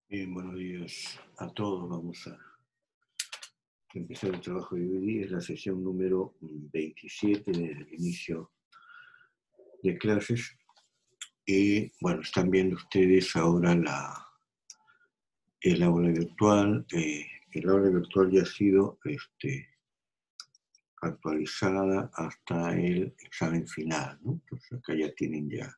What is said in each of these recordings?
Bien, buenos días a todos. Vamos a empezar el trabajo de hoy día. Es la sesión número 27 del inicio de clases. Y bueno, están viendo ustedes ahora el aula virtual. El aula virtual ya ha sido actualizada hasta el examen final, ¿no? Entonces acá ya tienen ya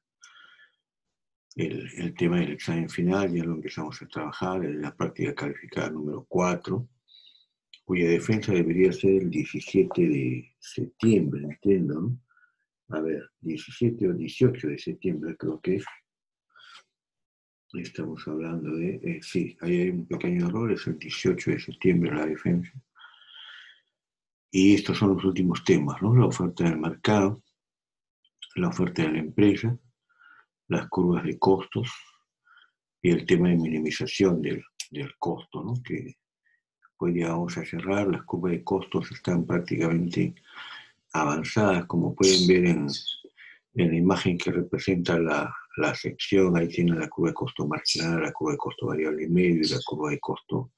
el tema del examen final, ya lo empezamos a trabajar, en la práctica calificada número 4. Cuya defensa debería ser el 17 de septiembre, entiendo, ¿no? A ver, 17 o 18 de septiembre creo que es. Estamos hablando de, sí, ahí hay un pequeño error, es el 18 de septiembre la defensa. Y estos son los últimos temas, ¿no? La oferta del mercado, la oferta de la empresa, las curvas de costos y el tema de minimización del costo, ¿no? Que hoy ya vamos a cerrar. Las curvas de costos están prácticamente avanzadas, como pueden ver en la imagen que representa la sección. Ahí tienen la curva de costo marginal, la curva de costo variable medio y la curva de costo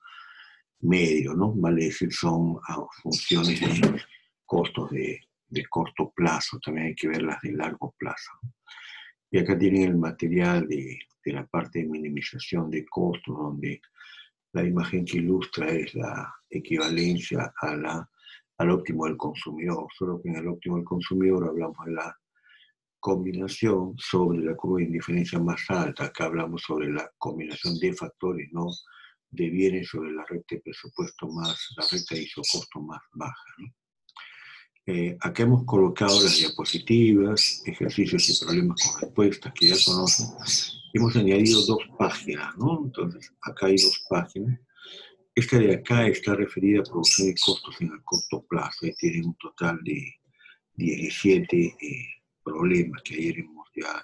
medio, ¿no? Vale decir, son funciones de costos de corto plazo, también hay que verlas de largo plazo. Y acá tienen el material de la parte de minimización de costos, donde la imagen que ilustra es la equivalencia al óptimo del consumidor, solo que en el óptimo del consumidor hablamos de la combinación sobre la curva de indiferencia más alta. Acá hablamos sobre la combinación de factores, no de bienes, sobre la recta de presupuesto más, la recta de isocosto más baja, ¿no? Acá hemos colocado las diapositivas, ejercicios y problemas con respuestas que ya conocen. Hemos añadido 2 páginas, ¿no? Entonces, acá hay 2 páginas. Esta de acá está referida a producción de costos en el corto plazo. Ahí tiene un total de 17 problemas que ayer hemos ya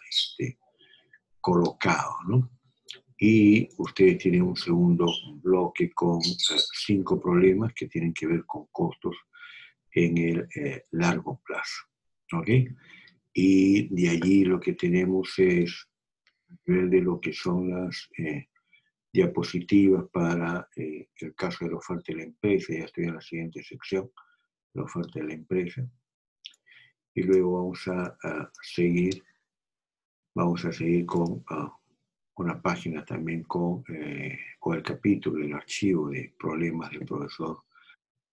colocado, ¿no? Y ustedes tienen un segundo bloque con 5 problemas que tienen que ver con costos en el largo plazo, ¿ok? Y de allí lo que tenemos es ver de lo que son las diapositivas para el caso de la oferta de la empresa. Ya estoy en la siguiente sección, la oferta de la empresa. Y luego seguir con una página también con el capítulo, el archivo de problemas del profesor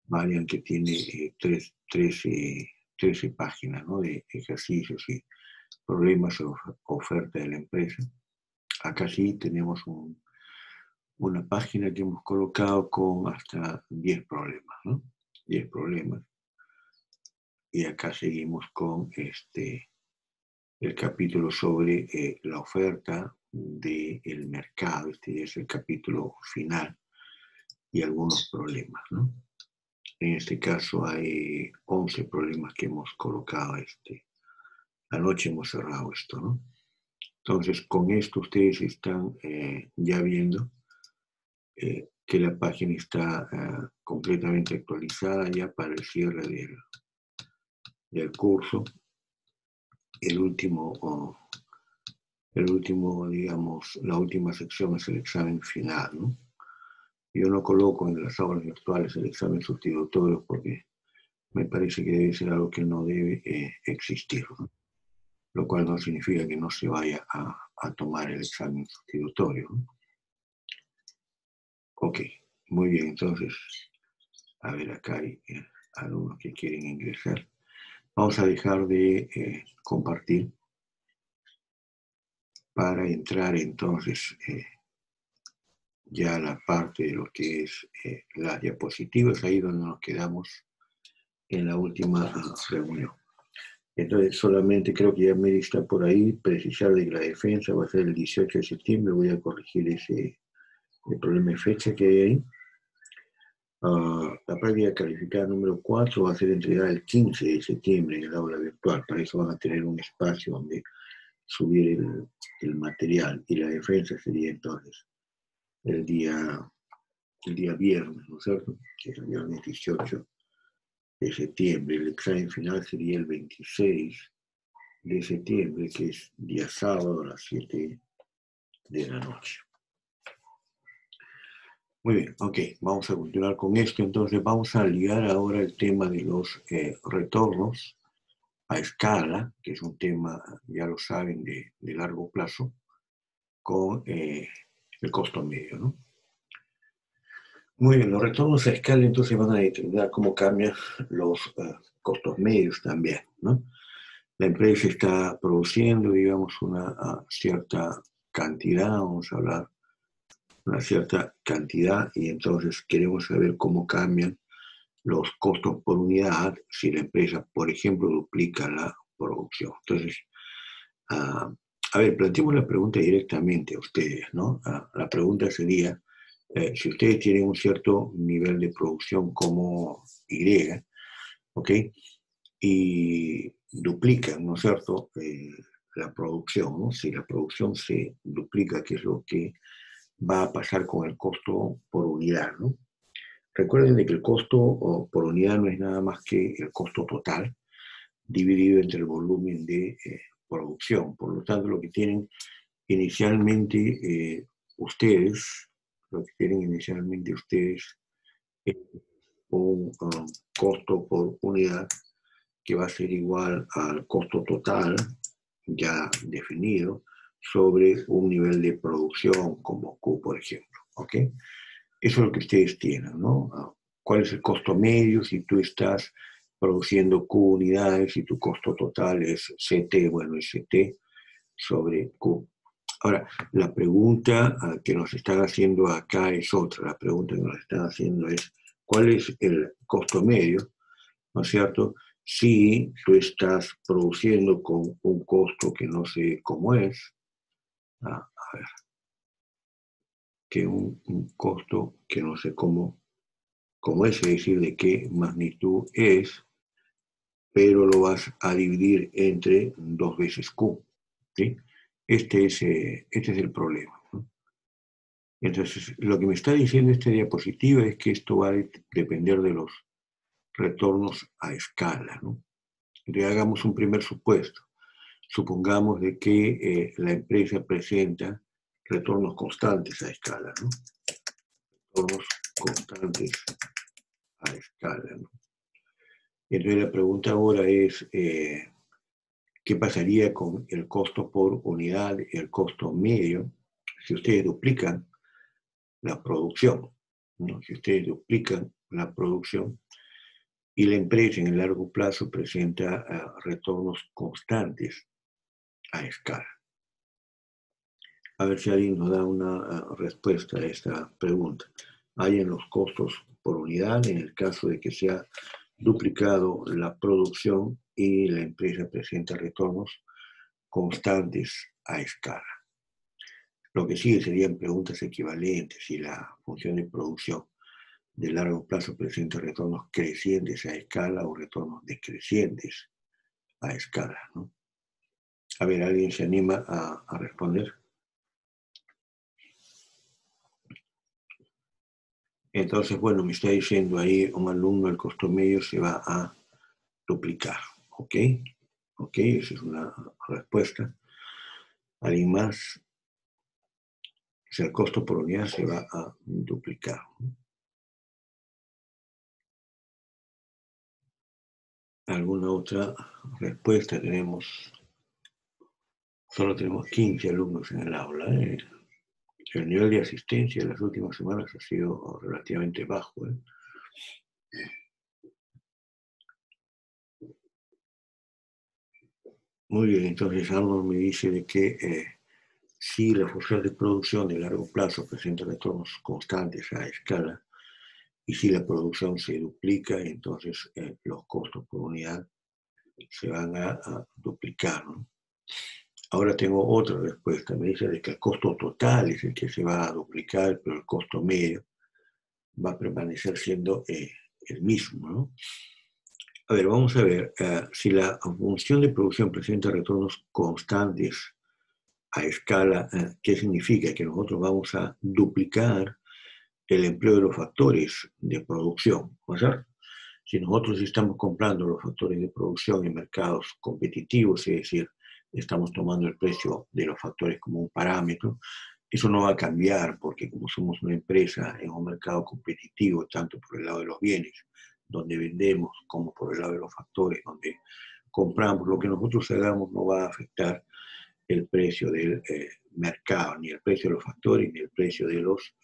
Marian, que tiene 13 páginas, ¿no? De ejercicios y problemas o oferta de la empresa. Acá sí tenemos una página que hemos colocado con hasta 10 problemas, ¿no? 10 problemas. Y acá seguimos con el capítulo sobre la oferta del mercado. Este es el capítulo final y algunos problemas, ¿no? En este caso hay 11 problemas que hemos colocado. Anoche hemos cerrado esto, ¿no? Entonces, con esto ustedes están ya viendo que la página está completamente actualizada ya para el cierre del curso. El último, digamos, la última sección es el examen final, ¿no? Yo no coloco en las aulas virtuales el examen sustitutorio porque me parece que debe ser algo que no debe existir, ¿no? Lo cual no significa que no se vaya a tomar el examen sustitutorio, ¿no? Ok, muy bien, entonces, a ver, acá hay algunos que quieren ingresar. Vamos a dejar de compartir para entrar entonces ya a la parte de lo que es las diapositivas, ahí donde nos quedamos en la última reunión. Entonces, solamente creo que ya me está por ahí, precisar de que la defensa va a ser el 18 de septiembre, voy a corregir el problema de fecha que hay ahí. La práctica calificada número 4 va a ser entregada el 15 de septiembre en el aula virtual. Para eso van a tener un espacio donde subir el material, y la defensa sería entonces el día viernes, ¿no es cierto? Que es el viernes 18 de septiembre. El examen final sería el 26 de septiembre, que es día sábado a las 7 de la noche. Muy bien, ok, vamos a continuar con esto. Entonces vamos a ligar ahora el tema de los retornos a escala, que es un tema, ya lo saben, de largo plazo, con el costo medio, ¿no? Muy bien, los retornos a escala entonces van a determinar cómo cambian los costos medios también, ¿no? La empresa está produciendo, digamos, una cierta cantidad, vamos a hablar, una cierta cantidad, y entonces queremos saber cómo cambian los costos por unidad si la empresa, por ejemplo, duplica la producción. Entonces, uh, a ver, planteemos la pregunta directamente a ustedes, ¿no? La pregunta sería, si ustedes tienen un cierto nivel de producción como Y, ¿ok? Y duplican, ¿no es cierto?, la producción, ¿no? Si la producción se duplica, ¿qué es lo que va a pasar con el costo por unidad, ¿no? Recuerden de que el costo por unidad no es nada más que el costo total dividido entre el volumen de producción. Por lo tanto, lo que tienen inicialmente ustedes, es un costo por unidad que va a ser igual al costo total ya definido sobre un nivel de producción como Q, por ejemplo. ¿Ok? Eso es lo que ustedes tienen, ¿no? ¿Cuál es el costo medio si tú estás produciendo Q unidades y tu costo total es CT? Bueno, es CT sobre Q. Ahora, la pregunta que nos están haciendo acá es otra. La pregunta que nos están haciendo es, ¿cuál es el costo medio? ¿No es cierto? Si tú estás produciendo con un costo que no sé cómo es, a ver, que un costo que no sé cómo es decir, de qué magnitud es, pero lo vas a dividir entre 2 veces Q. ¿Sí? Este es el problema, ¿no? Entonces, lo que me está diciendo esta diapositiva es que esto va a depender de los retornos a escala, ¿no? Entonces, hagamos un primer supuesto. Supongamos de que la empresa presenta retornos constantes a escala, ¿no? Retornos constantes a escala, ¿no? Entonces la pregunta ahora es, ¿qué pasaría con el costo por unidad y el costo medio si ustedes duplican la producción, ¿no? Si ustedes duplican la producción y la empresa en el largo plazo presenta retornos constantes a escala. A ver si alguien nos da una respuesta a esta pregunta. Hay en los costos por unidad en el caso de que se ha duplicado la producción y la empresa presenta retornos constantes a escala. Lo que sigue serían preguntas equivalentes si la función de producción de largo plazo presenta retornos crecientes a escala o retornos decrecientes a escala, ¿no? A ver, ¿alguien se anima a responder? Entonces, bueno, me está diciendo ahí un alumno, el costo medio se va a duplicar, ¿ok? ¿Ok? Esa es una respuesta. ¿Alguien más? O sea, el costo por unidad se va a duplicar. ¿Alguna otra respuesta? Solo tenemos 15 alumnos en el aula. El nivel de asistencia en las últimas semanas ha sido relativamente bajo. Muy bien, entonces Arnold me dice de que si la función de producción de largo plazo presenta retornos constantes a escala y si la producción se duplica, entonces los costos por unidad se van a duplicar, ¿no? Ahora tengo otra respuesta. Me dice de que el costo total es el que se va a duplicar, pero el costo medio va a permanecer siendo el mismo, ¿no? A ver, vamos a ver. Si la función de producción presenta retornos constantes a escala, ¿qué significa? Que nosotros vamos a duplicar el empleo de los factores de producción, ¿no es cierto? Si nosotros estamos comprando los factores de producción en mercados competitivos, es decir, estamos tomando el precio de los factores como un parámetro, Eso no va a cambiar porque como somos una empresa en un mercado competitivo, tanto por el lado de los bienes, donde vendemos, como por el lado de los factores, donde compramos, lo que nosotros hagamos no va a afectar el precio del mercado, ni el precio de los factores, ni el precio de los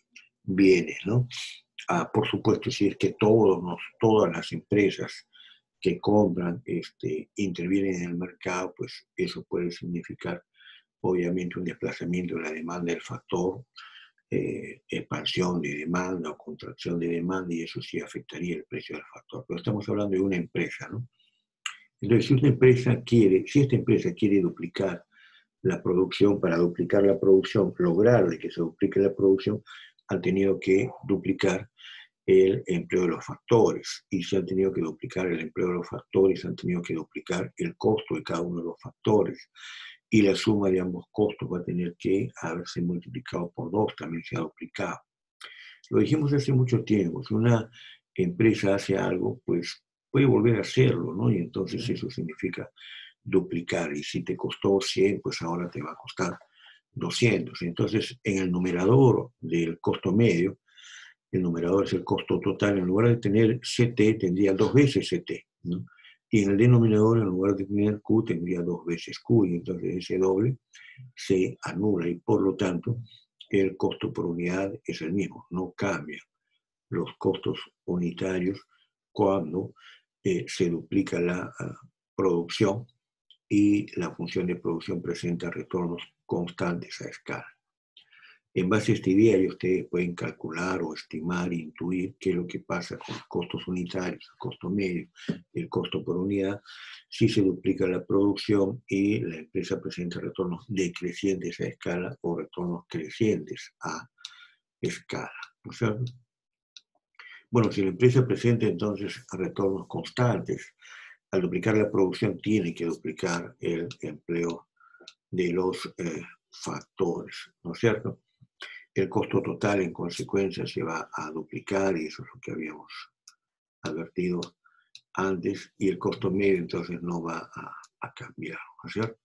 bienes, ¿no? Por supuesto, si es que todas las empresas que compran intervienen en el mercado, pues eso puede significar obviamente un desplazamiento de la demanda del factor, expansión de demanda o contracción de demanda, y eso sí afectaría el precio del factor. Pero estamos hablando de una empresa, ¿no? Entonces, si esta empresa quiere duplicar la producción, para duplicar la producción, lograr de que se duplique la producción, han tenido que duplicar el empleo de los factores. Y si han tenido que duplicar el empleo de los factores, han tenido que duplicar el costo de cada uno de los factores. Y la suma de ambos costos va a tener que haberse multiplicado por 2, también se ha duplicado. Lo dijimos hace mucho tiempo, si una empresa hace algo, pues puede volver a hacerlo, ¿no? Y entonces eso significa duplicar. Y si te costó 100, pues ahora te va a costar 200. Entonces, en el numerador del costo medio, el numerador es el costo total, en lugar de tener CT, tendría 2 veces CT, ¿no? Y en el denominador, en lugar de tener Q, tendría 2 veces Q, y entonces ese doble se anula, y por lo tanto, el costo por unidad es el mismo, no cambia los costos unitarios cuando se duplica la producción y la función de producción presenta retornos constantes a escala. En base a esta idea, ustedes pueden calcular o estimar, intuir qué es lo que pasa con los costos unitarios, el costo medio y el costo por unidad, si se duplica la producción y la empresa presenta retornos decrecientes a escala o retornos crecientes a escala, ¿no es cierto? Bueno, si la empresa presenta entonces retornos constantes, al duplicar la producción tiene que duplicar el empleo de los factores, ¿no es cierto? El costo total, en consecuencia, se va a duplicar, y eso es lo que habíamos advertido antes, y el costo medio entonces no va a cambiar, ¿no es cierto?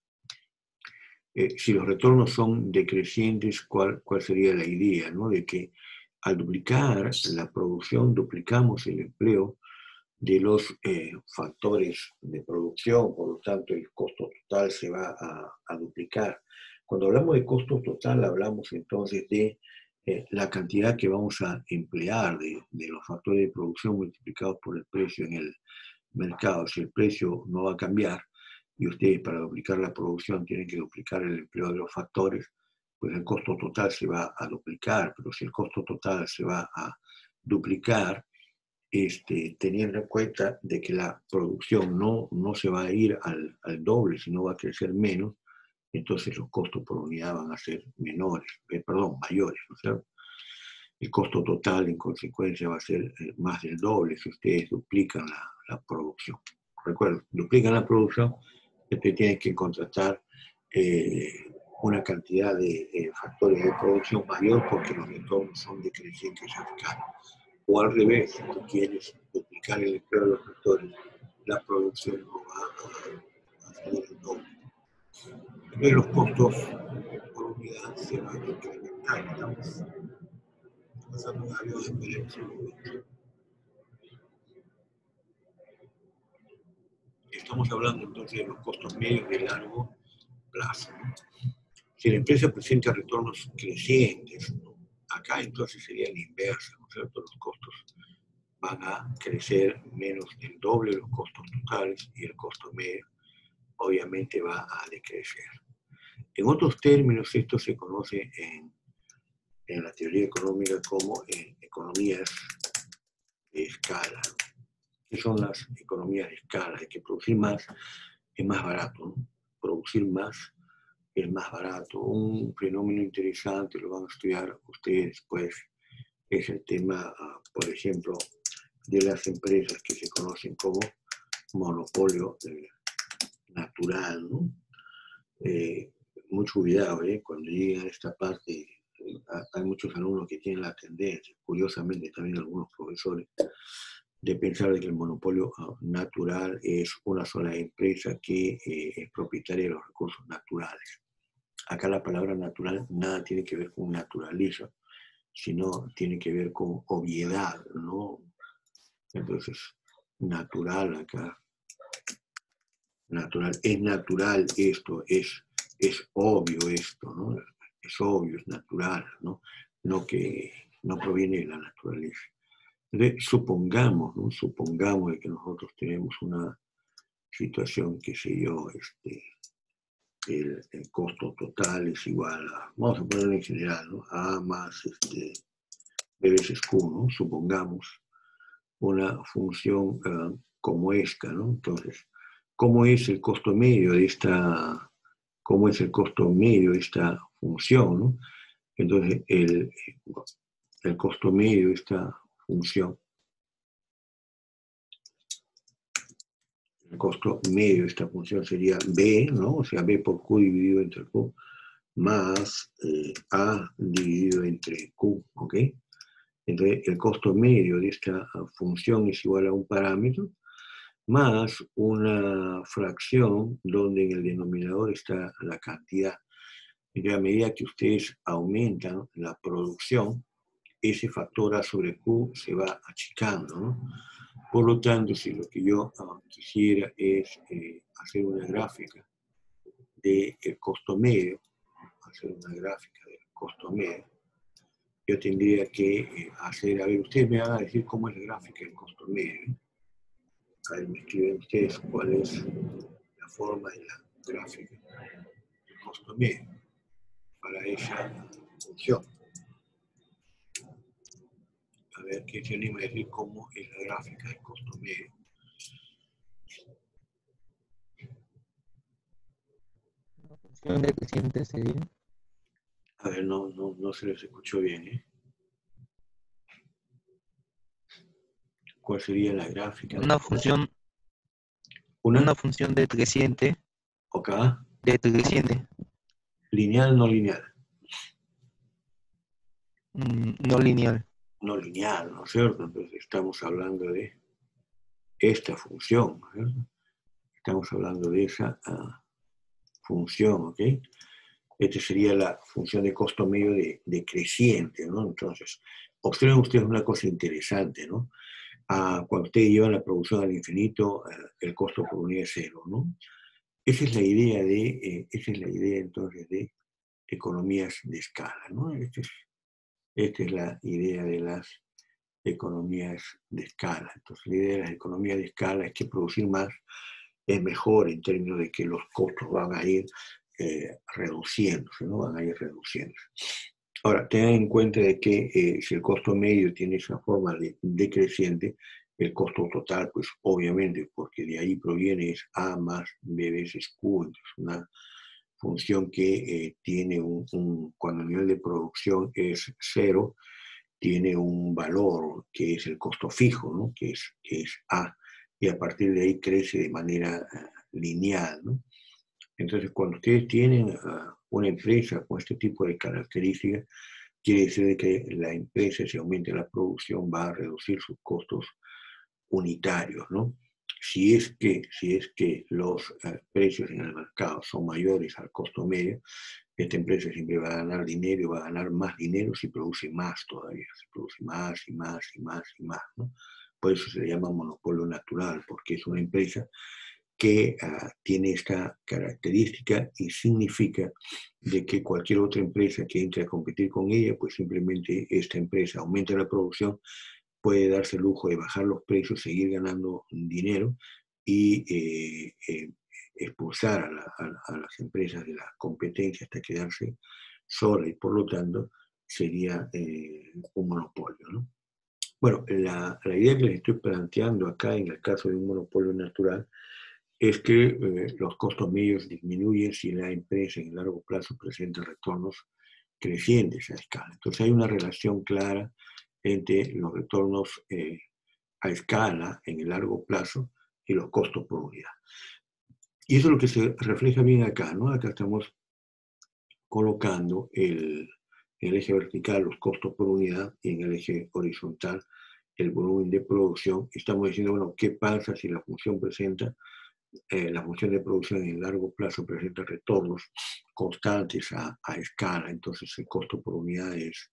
Si los retornos son decrecientes, ¿cuál sería la idea, ¿no? De que al duplicar la producción, duplicamos el empleo de los factores de producción, por lo tanto el costo total se va a duplicar. Cuando hablamos de costo total, hablamos entonces de la cantidad que vamos a emplear de los factores de producción multiplicados por el precio en el mercado. Si el precio no va a cambiar y ustedes para duplicar la producción tienen que duplicar el empleo de los factores, pues el costo total se va a duplicar. Pero si el costo total se va a duplicar, teniendo en cuenta de que la producción no se va a ir al doble, sino va a crecer menos, entonces los costos por unidad van a ser mayores, ¿no es cierto? El costo total, en consecuencia, va a ser más del doble si ustedes duplican la producción. Recuerden, duplican la producción, ustedes tienen que contratar una cantidad de factores de producción mayor porque los retornos son decrecientes a escala. O al revés, si tú quieres duplicar el empleo de los factores, la producción no va a salir el doble. Entonces los costos por unidad se van a incrementar. Estamos pasando un avión de experiencia. Estamos hablando entonces de los costos medios de largo plazo, ¿no? Si la empresa presenta retornos crecientes, ¿no? Acá entonces sería la inversa, ¿no es cierto? Los costos van a crecer menos del doble de los costos totales y el costo medio obviamente va a decrecer. En otros términos, esto se conoce en la teoría económica como economías de escala. ¿Qué son las economías de escala? Hay que producir más, es más barato, ¿no? Producir más es más barato. Un fenómeno interesante, lo van a estudiar ustedes después, es el tema, por ejemplo, de las empresas que se conocen como monopolio natural, ¿no? Mucho cuidado, cuando lleguen a esta parte, hay muchos alumnos que tienen la tendencia, curiosamente también algunos profesores, de pensar que el monopolio natural es una sola empresa que es propietaria de los recursos naturales. Acá la palabra natural nada tiene que ver con naturaleza, sino tiene que ver con obviedad, ¿no? Entonces, natural acá, natural esto, es obvio esto, ¿no? Es obvio, es natural, ¿no? No que no proviene de la naturaleza. Entonces, supongamos, ¿no? Supongamos que nosotros tenemos una situación, qué sé yo, el costo total es igual a, vamos a ponerlo en general, ¿no? A más B veces Q, ¿no? Supongamos una función como esta, ¿no? Entonces, ¿cómo es el costo medio de esta, cómo es el costo medio de esta función, ¿no? Entonces, el costo medio de esta función, el costo medio de esta función sería B, ¿no? O sea, B por Q dividido entre Q, más A dividido entre Q, ¿ok? Entonces, el costo medio de esta función es igual a un parámetro más una fracción donde en el denominador está la cantidad. Y a medida que ustedes aumentan la producción, ese factor A sobre Q se va achicando, ¿no? Por lo tanto, si lo que yo quisiera es hacer una gráfica del costo medio, hacer una gráfica del costo medio, yo tendría que hacer, a ver, ustedes me van a decir cómo es la gráfica del costo medio. A ver, me escriben ustedes cuál es la forma de la gráfica del costo medio para esa función. A ver, ¿quién se anima a decir cómo es la gráfica del costo medio? Una función decreciente sería. A ver, no se les escuchó bien, ¿eh? ¿Cuál sería la gráfica? Una función, ¿Una? una función decreciente, ¿Ok? decreciente, ¿Lineal, no lineal? no lineal. No lineal, ¿no es cierto? Entonces estamos hablando de esta función, ¿no? Estamos hablando de esa función, ¿ok? Esta sería la función de costo medio decreciente, ¿no? Entonces, observen ustedes una cosa interesante, ¿no? Cuando ustedes llevan la producción al infinito, el costo por unidad es cero, ¿no? Esa es la idea entonces de economías de escala, ¿no? Esta es la idea de las economías de escala. Entonces, la idea de las economías de escala es que producir más es mejor en términos de que los costos van a ir reduciéndose, ¿no? Van a ir reduciéndose. Ahora, tengan en cuenta de que si el costo medio tiene esa forma decreciente, el costo total, pues obviamente, porque de ahí proviene es A más B veces Q, entonces una función que tiene cuando el nivel de producción es cero, tiene un valor que es el costo fijo, ¿no? que es A, y a partir de ahí crece de manera lineal, ¿no? Entonces, cuando ustedes tienen una empresa con este tipo de características, quiere decir que la empresa, si aumenta la producción, va a reducir sus costos unitarios, ¿no? Si es que los precios en el mercado son mayores al costo medio, esta empresa siempre va a ganar dinero y va a ganar más dinero si produce más todavía, si produce más y más y más y más, ¿no? Por eso se le llama monopolio natural, porque es una empresa que tiene esta característica y significa de que cualquier otra empresa que entre a competir con ella, pues simplemente esta empresa aumenta la producción, puede darse el lujo de bajar los precios, seguir ganando dinero y expulsar a las empresas de la competencia hasta quedarse sola y por lo tanto sería un monopolio, ¿no? Bueno, la idea que les estoy planteando acá en el caso de un monopolio natural es que los costos medios disminuyen si la empresa en el largo plazo presenta retornos crecientes a escala. Entonces hay una relación clara entre los retornos a escala en el largo plazo y los costos por unidad. Y eso es lo que se refleja bien acá, ¿no? Acá estamos colocando en el eje vertical los costos por unidad y en el eje horizontal el volumen de producción. Estamos diciendo, bueno, ¿qué pasa si la función presenta la función de producción en largo plazo presenta retornos constantes a escala, entonces el costo por unidad es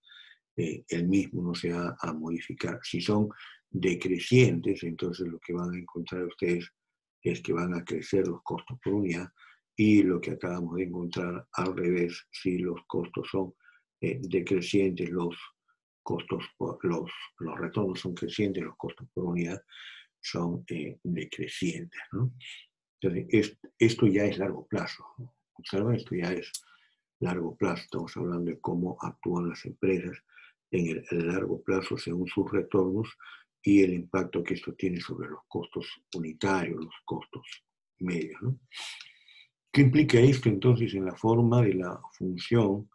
el mismo, no se va a modificar. Si son decrecientes, entonces lo que van a encontrar ustedes es que van a crecer los costos por unidad, y lo que acabamos de encontrar al revés, si los costos son decrecientes, los retornos son crecientes, los costos por unidad son decrecientes, ¿no? Entonces, esto ya es largo plazo, ¿no? Observa, esto ya es largo plazo. Estamos hablando de cómo actúan las empresas en el largo plazo según sus retornos y el impacto que esto tiene sobre los costos unitarios, los costos medios, ¿no? ¿Qué implica esto entonces en la forma de la función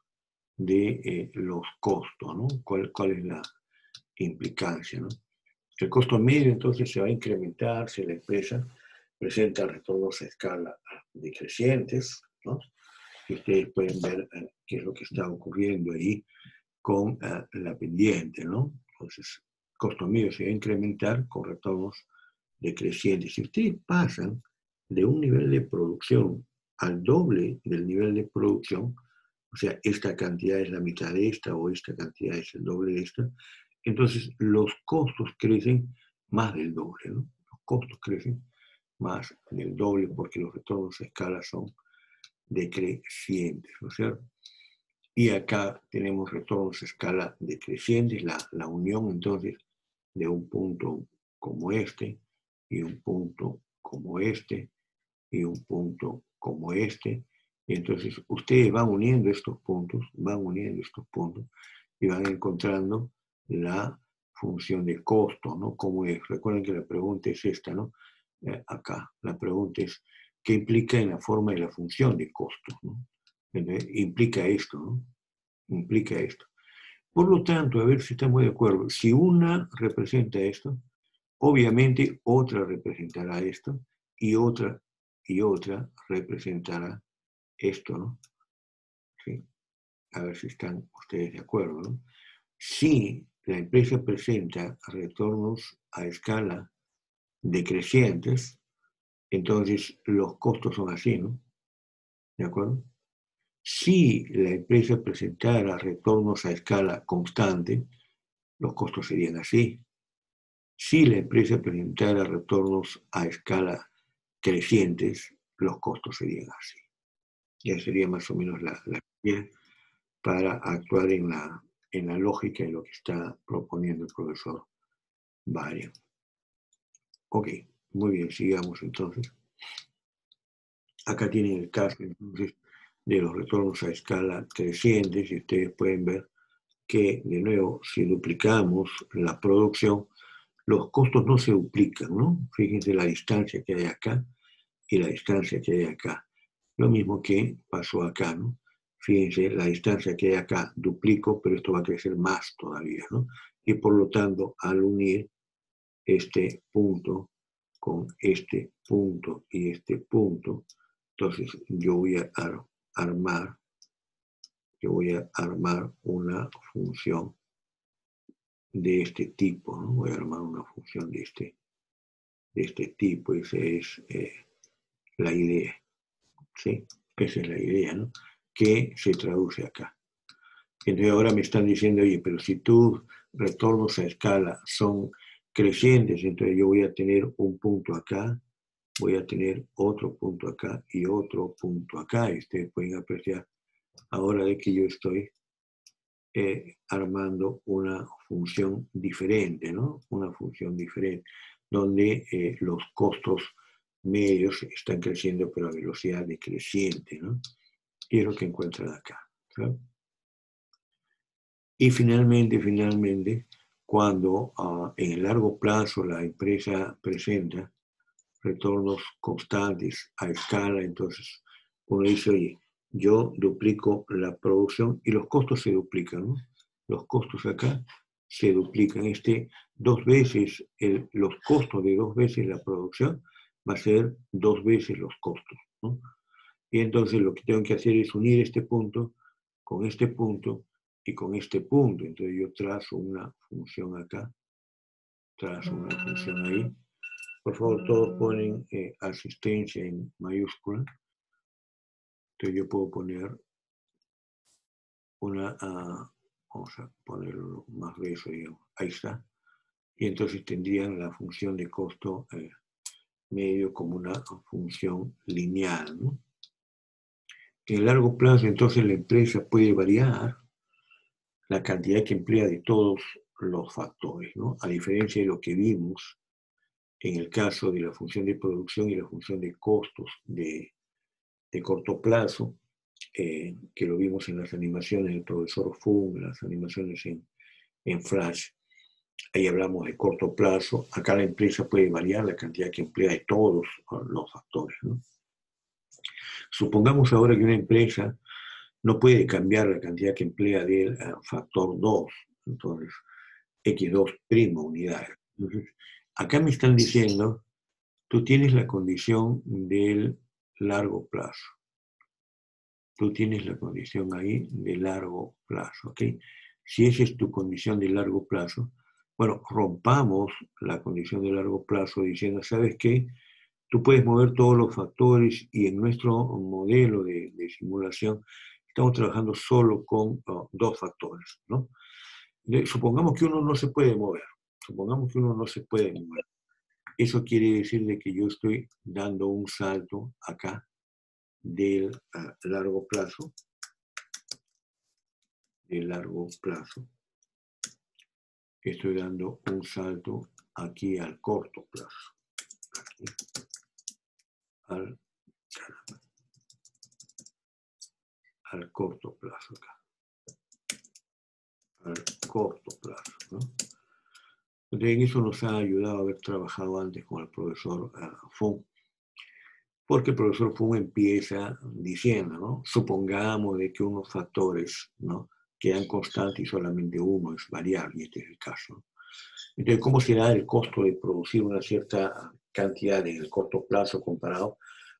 de los costos, ¿no? ¿Cuál es la implicancia, ¿no? El costo medio entonces se va a incrementar si la empresa presenta retornos a escala decrecientes, ¿no? Y ustedes pueden ver qué es lo que está ocurriendo ahí con la pendiente, ¿no? Entonces, el costo medio se va a incrementar con retornos decrecientes. Si ustedes pasan de un nivel de producción al doble del nivel de producción, o sea, esta cantidad es la mitad de esta o esta cantidad es el doble de esta, entonces los costos crecen más del doble, ¿no? Los costos crecen más del doble porque los retornos a escala son decrecientes, ¿no es cierto? Y acá tenemos retornos a escala decrecientes, la unión entonces de un punto como este y un punto como este y un punto como este. Y entonces ustedes van uniendo estos puntos y van encontrando la función de costo, ¿no? ¿Cómo es? Recuerden que la pregunta es esta, ¿no? Acá, la pregunta es, ¿qué implica en la forma de la función de costo, ¿no? Implica esto, ¿no? Implica esto. Por lo tanto, a ver si estamos de acuerdo, si una representa esto, obviamente otra representará esto y otra representará esto, ¿no? ¿Sí? A ver si están ustedes de acuerdo, ¿no? Si la empresa presenta retornos a escala decrecientes, entonces los costos son así, ¿no? ¿De acuerdo? Si la empresa presentara retornos a escala constante, los costos serían así. Si la empresa presentara retornos a escala crecientes, los costos serían así. Ya sería más o menos la guía para actuar en la lógica de lo que está proponiendo el profesor Varia. Ok, muy bien, sigamos entonces. Acá tienen el caso entonces de los retornos a escala crecientes y ustedes pueden ver que, de nuevo, si duplicamos la producción, los costos no se duplican, ¿no? Fíjense la distancia que hay acá y la distancia que hay acá. Lo mismo que pasó acá, ¿no? Fíjense, la distancia que hay acá duplico, pero esto va a crecer más todavía, ¿no? Y por lo tanto, al unir este punto con este punto y este punto, entonces yo voy a armar una función de este tipo, ¿no? Voy a armar una función de este tipo, esa es la idea, ¿sí? Esa es la idea, ¿no? Que se traduce acá. Entonces ahora me están diciendo, oye, pero si tus retornos a escala son crecientes, entonces yo voy a tener un punto acá, voy a tener otro punto acá y otro punto acá. Y ustedes pueden apreciar ahora de que yo estoy armando una función diferente, ¿no? Una función diferente, donde los costos medios están creciendo, pero a velocidad decreciente, ¿no? Y es lo que encuentran acá, ¿sí? Y finalmente, cuando en el largo plazo la empresa presenta retornos constantes a escala, entonces uno dice, oye, yo duplico la producción y los costos se duplican, ¿no? Los costos acá se duplican. Dos veces, los costos de 2 veces la producción va a ser 2 veces los costos, ¿no? Y entonces lo que tengo que hacer es unir este punto con este punto y con este punto. Entonces yo trazo una función acá, trazo una función ahí, Por favor, todos ponen asistencia en mayúscula. Entonces yo puedo poner una, vamos a ponerlo más grueso, digamos. Ahí está. Y entonces tendrían la función de costo medio como una función lineal, ¿no? En el largo plazo, entonces, la empresa puede variar la cantidad que emplea de todos los factores, ¿no? A diferencia de lo que vimos en el caso de la función de producción y la función de costos de corto plazo, que lo vimos en las animaciones del profesor Fung, las animaciones en Flash. Ahí hablamos de corto plazo. Acá la empresa puede variar la cantidad que emplea de todos los factores, ¿no? Supongamos ahora que una empresa no puede cambiar la cantidad que emplea del factor 2, entonces X2' unidades. Entonces, acá me están diciendo, tú tienes la condición del largo plazo. Tú tienes la condición ahí de largo plazo, ¿ok? Si esa es tu condición de largo plazo, bueno, rompamos la condición de largo plazo diciendo, ¿sabes qué? Tú puedes mover todos los factores y en nuestro modelo de simulación estamos trabajando solo con dos factores, ¿no? Supongamos que uno no se puede mover. Supongamos que uno no se puede mover. Eso quiere decir de que yo estoy dando un salto acá del largo plazo, estoy dando un salto aquí al corto plazo, aquí, al corto plazo acá, al corto plazo, ¿no? Entonces, eso nos ha ayudado a haber trabajado antes con el profesor Fung, porque el profesor Fung empieza diciendo, ¿no? Supongamos de que unos factores, ¿no?, quedan constantes y solamente uno es variable, y este es el caso. Entonces, ¿cómo será el costo de producir una cierta cantidad en el corto plazo comparado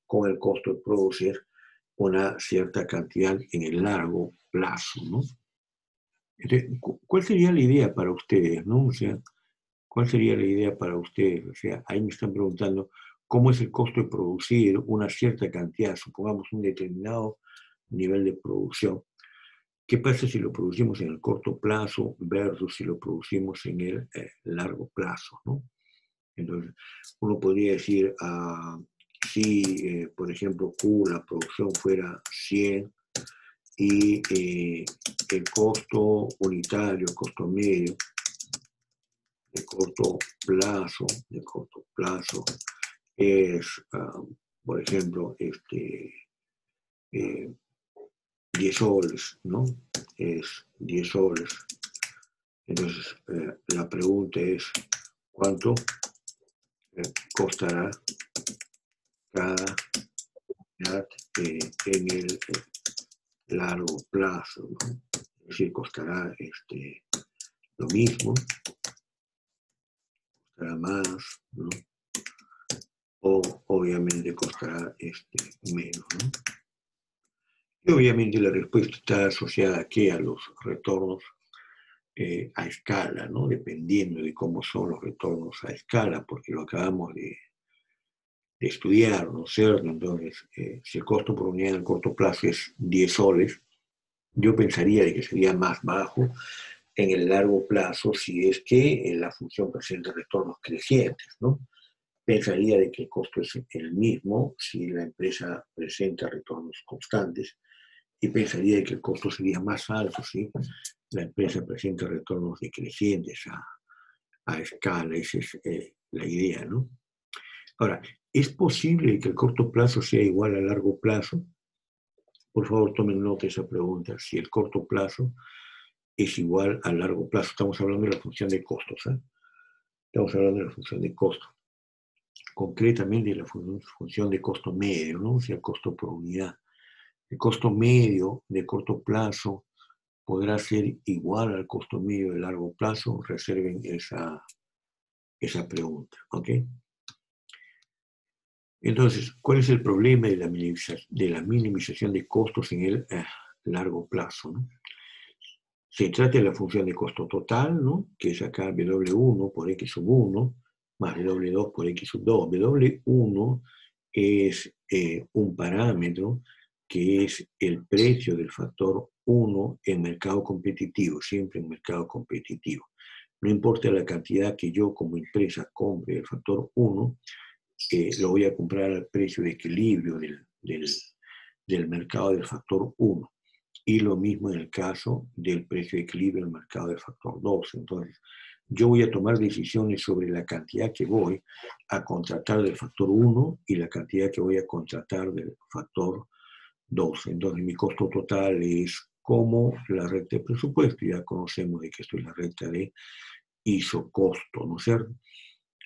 con el costo de producir una cierta cantidad en el largo plazo, ¿no? Entonces, ¿cuál sería la idea para ustedes, no? O sea, ¿cuál sería la idea para ustedes? O sea, ahí me están preguntando cómo es el costo de producir una cierta cantidad, supongamos un determinado nivel de producción. ¿Qué pasa si lo producimos en el corto plazo versus si lo producimos en el largo plazo, ¿no? Entonces, uno podría decir, si, por ejemplo, Q, la producción fuera 100 y el costo unitario, el costo medio, de corto plazo es, por ejemplo, 10 soles, ¿no? Es 10 soles. Entonces, la pregunta es, ¿cuánto costará cada unidad en el largo plazo, ¿no? Es decir, costará lo mismo, costará más, ¿no? O obviamente costará menos, ¿no? Y obviamente la respuesta está asociada aquí a los retornos a escala, ¿no? Dependiendo de cómo son los retornos a escala, porque lo acabamos de estudiar, ¿no es cierto? Entonces, si el costo por unidad en el corto plazo es 10 soles, yo pensaría de que sería más bajo en el largo plazo si es que la función presenta retornos crecientes, ¿no? Pensaría de que el costo es el mismo si la empresa presenta retornos constantes y pensaría de que el costo sería más alto si la empresa presenta retornos decrecientes a escala. Esa es la idea, ¿no? Ahora, ¿es posible que el corto plazo sea igual al largo plazo? Por favor, tomen nota de esa pregunta. Si el corto plazo es igual al largo plazo. Estamos hablando de la función de costos, ¿eh? Estamos hablando de la función de costos. Concretamente de la función de costo medio, ¿no? O sea, costo por unidad. El costo medio de corto plazo podrá ser igual al costo medio de largo plazo. Reserven esa pregunta, ¿ok? Entonces, ¿cuál es el problema de la minimización de costos en el largo plazo, ¿no? Se trata de la función de costo total, ¿no?, que es acá W1 por X sub 1, más W2 por X sub 2. W1 es un parámetro que es el precio del factor 1 en mercado competitivo, siempre en mercado competitivo. No importa la cantidad que yo como empresa compre el factor 1, lo voy a comprar al precio de equilibrio del mercado del factor 1. Y lo mismo en el caso del precio de equilibrio del mercado del factor 2. Entonces, yo voy a tomar decisiones sobre la cantidad que voy a contratar del factor 1 y la cantidad que voy a contratar del factor 2. Entonces, mi costo total es como la recta de presupuesto. Ya conocemos de que esto es la recta de isocosto, ¿no es cierto?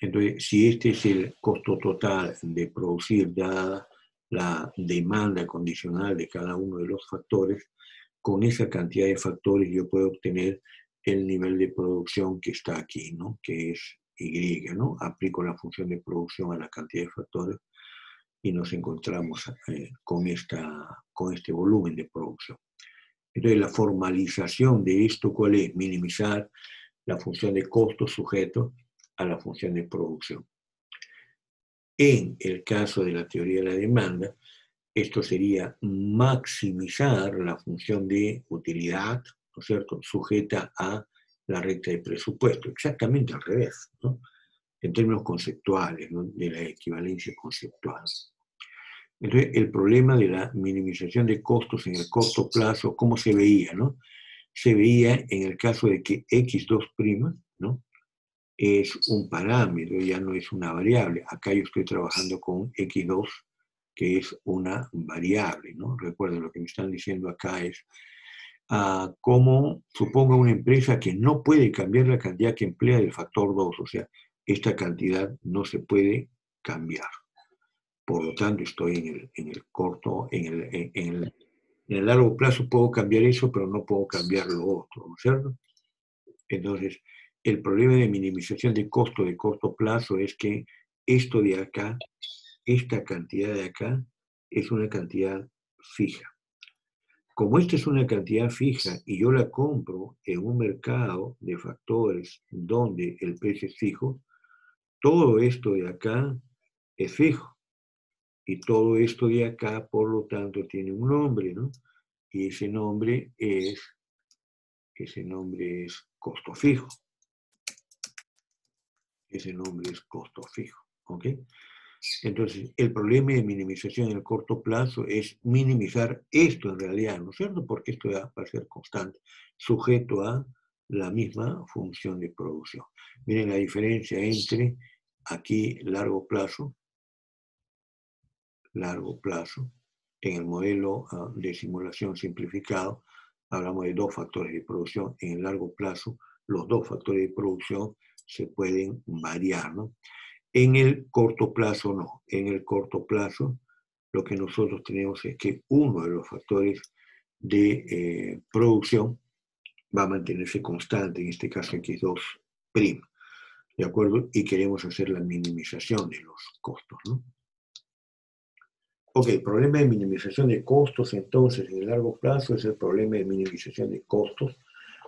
Entonces, si este es el costo total de producir dada la demanda condicional de cada uno de los factores, con esa cantidad de factores yo puedo obtener el nivel de producción que está aquí, ¿no? Que es Y, ¿no? Aplico la función de producción a la cantidad de factores y nos encontramos con este volumen de producción. Entonces, la formalización de esto, ¿cuál es? Minimizar la función de costo sujeto a la función de producción. En el caso de la teoría de la demanda, esto sería maximizar la función de utilidad, ¿no es cierto?, sujeta a la recta de presupuesto, exactamente al revés, ¿no?, en términos conceptuales, ¿no?, de la equivalencia conceptual. Entonces, el problema de la minimización de costos en el corto plazo, ¿cómo se veía, no? Se veía en el caso de que X2', ¿no?, es un parámetro, ya no es una variable. Acá yo estoy trabajando con X2, que es una variable, ¿no? Recuerden, lo que me están diciendo acá es cómo suponga una empresa que no puede cambiar la cantidad que emplea del factor 2, o sea, esta cantidad no se puede cambiar. Por lo tanto, estoy en el corto, en el largo plazo puedo cambiar eso, pero no puedo cambiar lo otro, ¿no es cierto? Entonces, el problema de minimización de costo de corto plazo es que esto de acá, esta cantidad de acá, es una cantidad fija. Como esta es una cantidad fija y yo la compro en un mercado de factores donde el precio es fijo, todo esto de acá es fijo. Y todo esto de acá, por lo tanto, tiene un nombre, ¿no? Y ese nombre es costo fijo. Ese nombre es costo fijo, ¿ok? Entonces, el problema de minimización en el corto plazo es minimizar esto en realidad, ¿no es cierto? Porque esto va a ser constante, sujeto a la misma función de producción. Miren la diferencia entre aquí largo plazo, en el modelo de simulación simplificado, hablamos de dos factores de producción. En el largo plazo, los dos factores de producción se pueden variar, ¿no? En el corto plazo, no. En el corto plazo, lo que nosotros tenemos es que uno de los factores de producción va a mantenerse constante, en este caso X2', ¿de acuerdo? Y queremos hacer la minimización de los costos, ¿no? Ok, el problema de minimización de costos, entonces, en el largo plazo es el problema de minimización de costos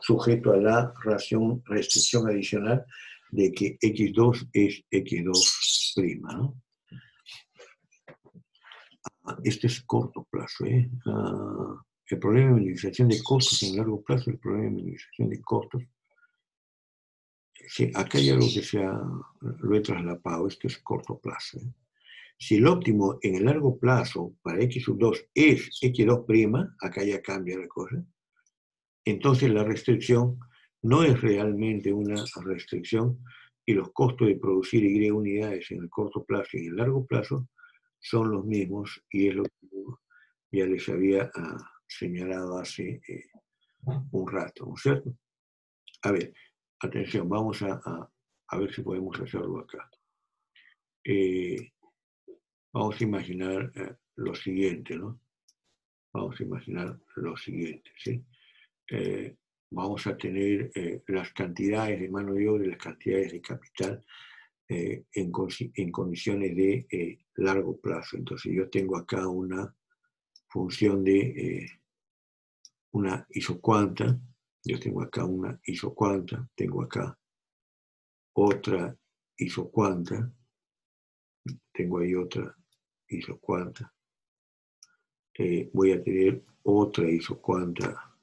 sujeto a la restricción adicional de que X2 es X2', ¿no? Este es corto plazo, ¿eh? El problema de minimización de costos en largo plazo, el problema de minimización de costos. Sí, acá hay algo que lo he traslapado, esto es corto plazo, ¿eh? Si el óptimo en el largo plazo para X2 es X2', acá ya cambia la cosa, entonces la restricción no es realmente una restricción y los costos de producir Y unidades en el corto plazo y en el largo plazo son los mismos y es lo que ya les había señalado hace un rato, ¿no es cierto? A ver, atención, vamos a ver si podemos hacerlo acá. Vamos a imaginar lo siguiente, ¿no? Vamos a imaginar lo siguiente, ¿sí? Vamos a tener las cantidades de mano de obra y las cantidades de capital en condiciones de largo plazo. Entonces yo tengo acá una función de una isocuanta, yo tengo acá una isocuanta, tengo acá otra isocuanta, tengo ahí otra isocuanta, voy a tener otra isocuanta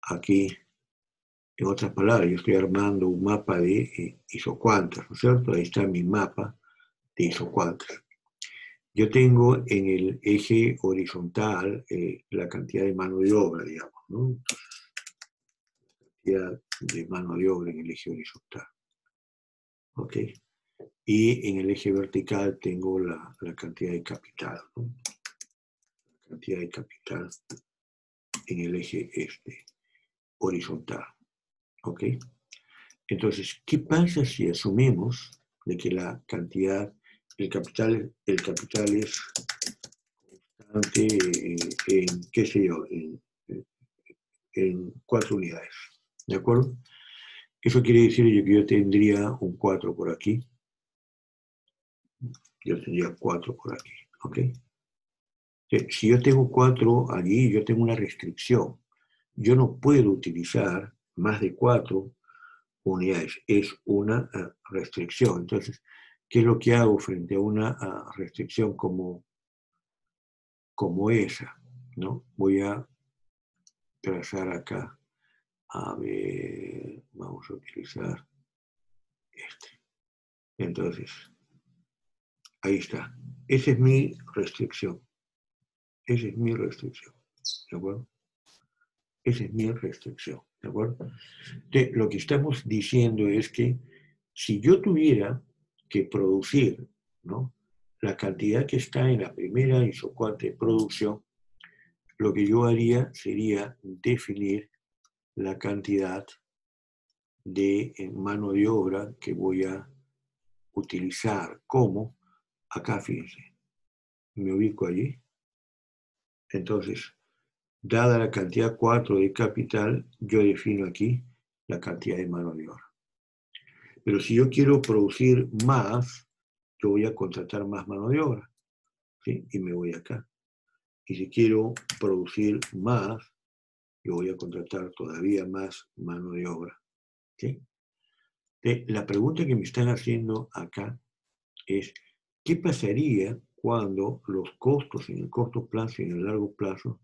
aquí. En otras palabras, yo estoy armando un mapa de isocuantas, ¿no es cierto? Ahí está mi mapa de isocuantas. Yo tengo en el eje horizontal la cantidad de mano de obra, digamos, ¿no? La cantidad de mano de obra en el eje horizontal. ¿Ok? Y en el eje vertical tengo la cantidad de capital, ¿no? La cantidad de capital en el eje horizontal. ¿Ok? Entonces, ¿qué pasa si asumimos de que la cantidad, el capital es constante en, qué sé yo, en 4 unidades? ¿De acuerdo? Eso quiere decir que yo tendría un 4 por aquí. Yo tendría 4 por aquí. ¿Ok? Si yo tengo 4 allí, yo tengo una restricción. Yo no puedo utilizar más de 4 unidades. Es una restricción. Entonces, ¿qué es lo que hago frente a una restricción como esa? ¿No? Voy a trazar acá. A ver, vamos a utilizar este. Entonces, ahí está. Esa es mi restricción. Esa es mi restricción. ¿De acuerdo? Esa es mi restricción. ¿De acuerdo? Entonces, lo que estamos diciendo es que si yo tuviera que producir, ¿no?, la cantidad que está en la primera isocuanta de producción, lo que yo haría sería definir la cantidad de mano de obra que voy a utilizar. ¿Cómo? Acá, fíjense, me ubico allí. Entonces, dada la cantidad 4 de capital, yo defino aquí la cantidad de mano de obra. Pero si yo quiero producir más, yo voy a contratar más mano de obra, ¿sí? Y me voy acá. Y si quiero producir más, yo voy a contratar todavía más mano de obra, ¿sí? La pregunta que me están haciendo acá es, ¿qué pasaría cuando los costos en el corto plazo y en el largo plazo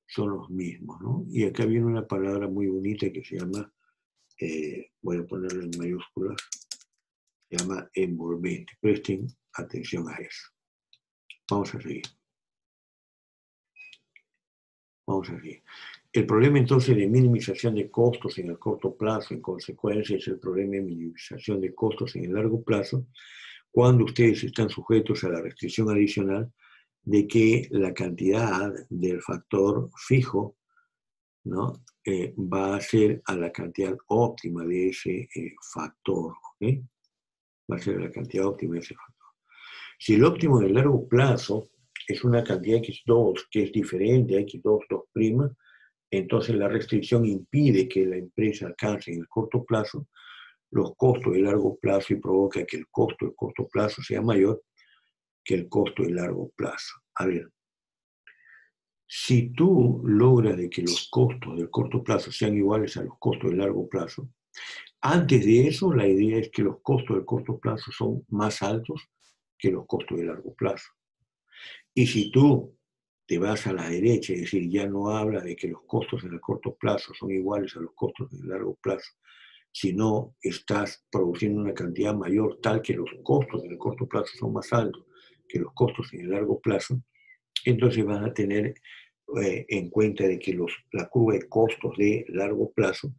son los mismos, ¿no? Y acá viene una palabra muy bonita que se llama, voy a ponerla en mayúsculas, se llama envolvente. Presten atención a eso. Vamos a seguir. Vamos a seguir. El problema entonces de minimización de costos en el corto plazo, en consecuencia, es el problema de minimización de costos en el largo plazo, cuando ustedes están sujetos a la restricción adicional de que la cantidad del factor fijo, ¿no?, va a ser a la cantidad óptima de ese factor. ¿Okay? Va a ser la cantidad óptima de ese factor. Si el óptimo del largo plazo es una cantidad x2 que es diferente a x2, 2', entonces la restricción impide que la empresa alcance en el corto plazo los costos de largo plazo y provoca que el costo del corto plazo sea mayor que el costo de largo plazo. A ver, si tú logras de que los costos del corto plazo sean iguales a los costos del largo plazo, antes de eso la idea es que los costos del corto plazo son más altos que los costos de largo plazo. Y si tú te vas a la derecha, es decir, ya no habla de que los costos en el corto plazo son iguales a los costos en el largo plazo, sino estás produciendo una cantidad mayor tal que los costos en el corto plazo son más altos que los costos en el largo plazo, entonces van a tener en cuenta de que la curva de costos de largo plazo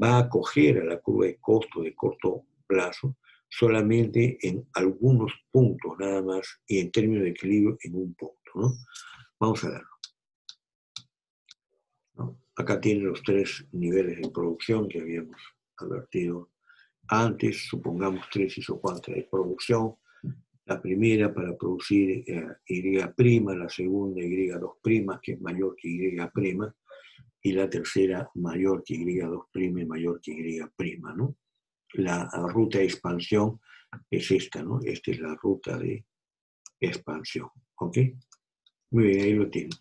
va a acoger a la curva de costos de corto plazo solamente en algunos puntos nada más y en términos de equilibrio en un punto, ¿no? Vamos a verlo, ¿no? Acá tienen los 3 niveles de producción que habíamos advertido antes. Supongamos 3 isocuantas de producción. La primera para producir Y', la segunda Y2', que es mayor que Y', y la tercera mayor que Y2' y mayor que Y', ¿no? La ruta de expansión es esta, ¿no? Esta es la ruta de expansión, ¿ok? Muy bien, ahí lo tienen.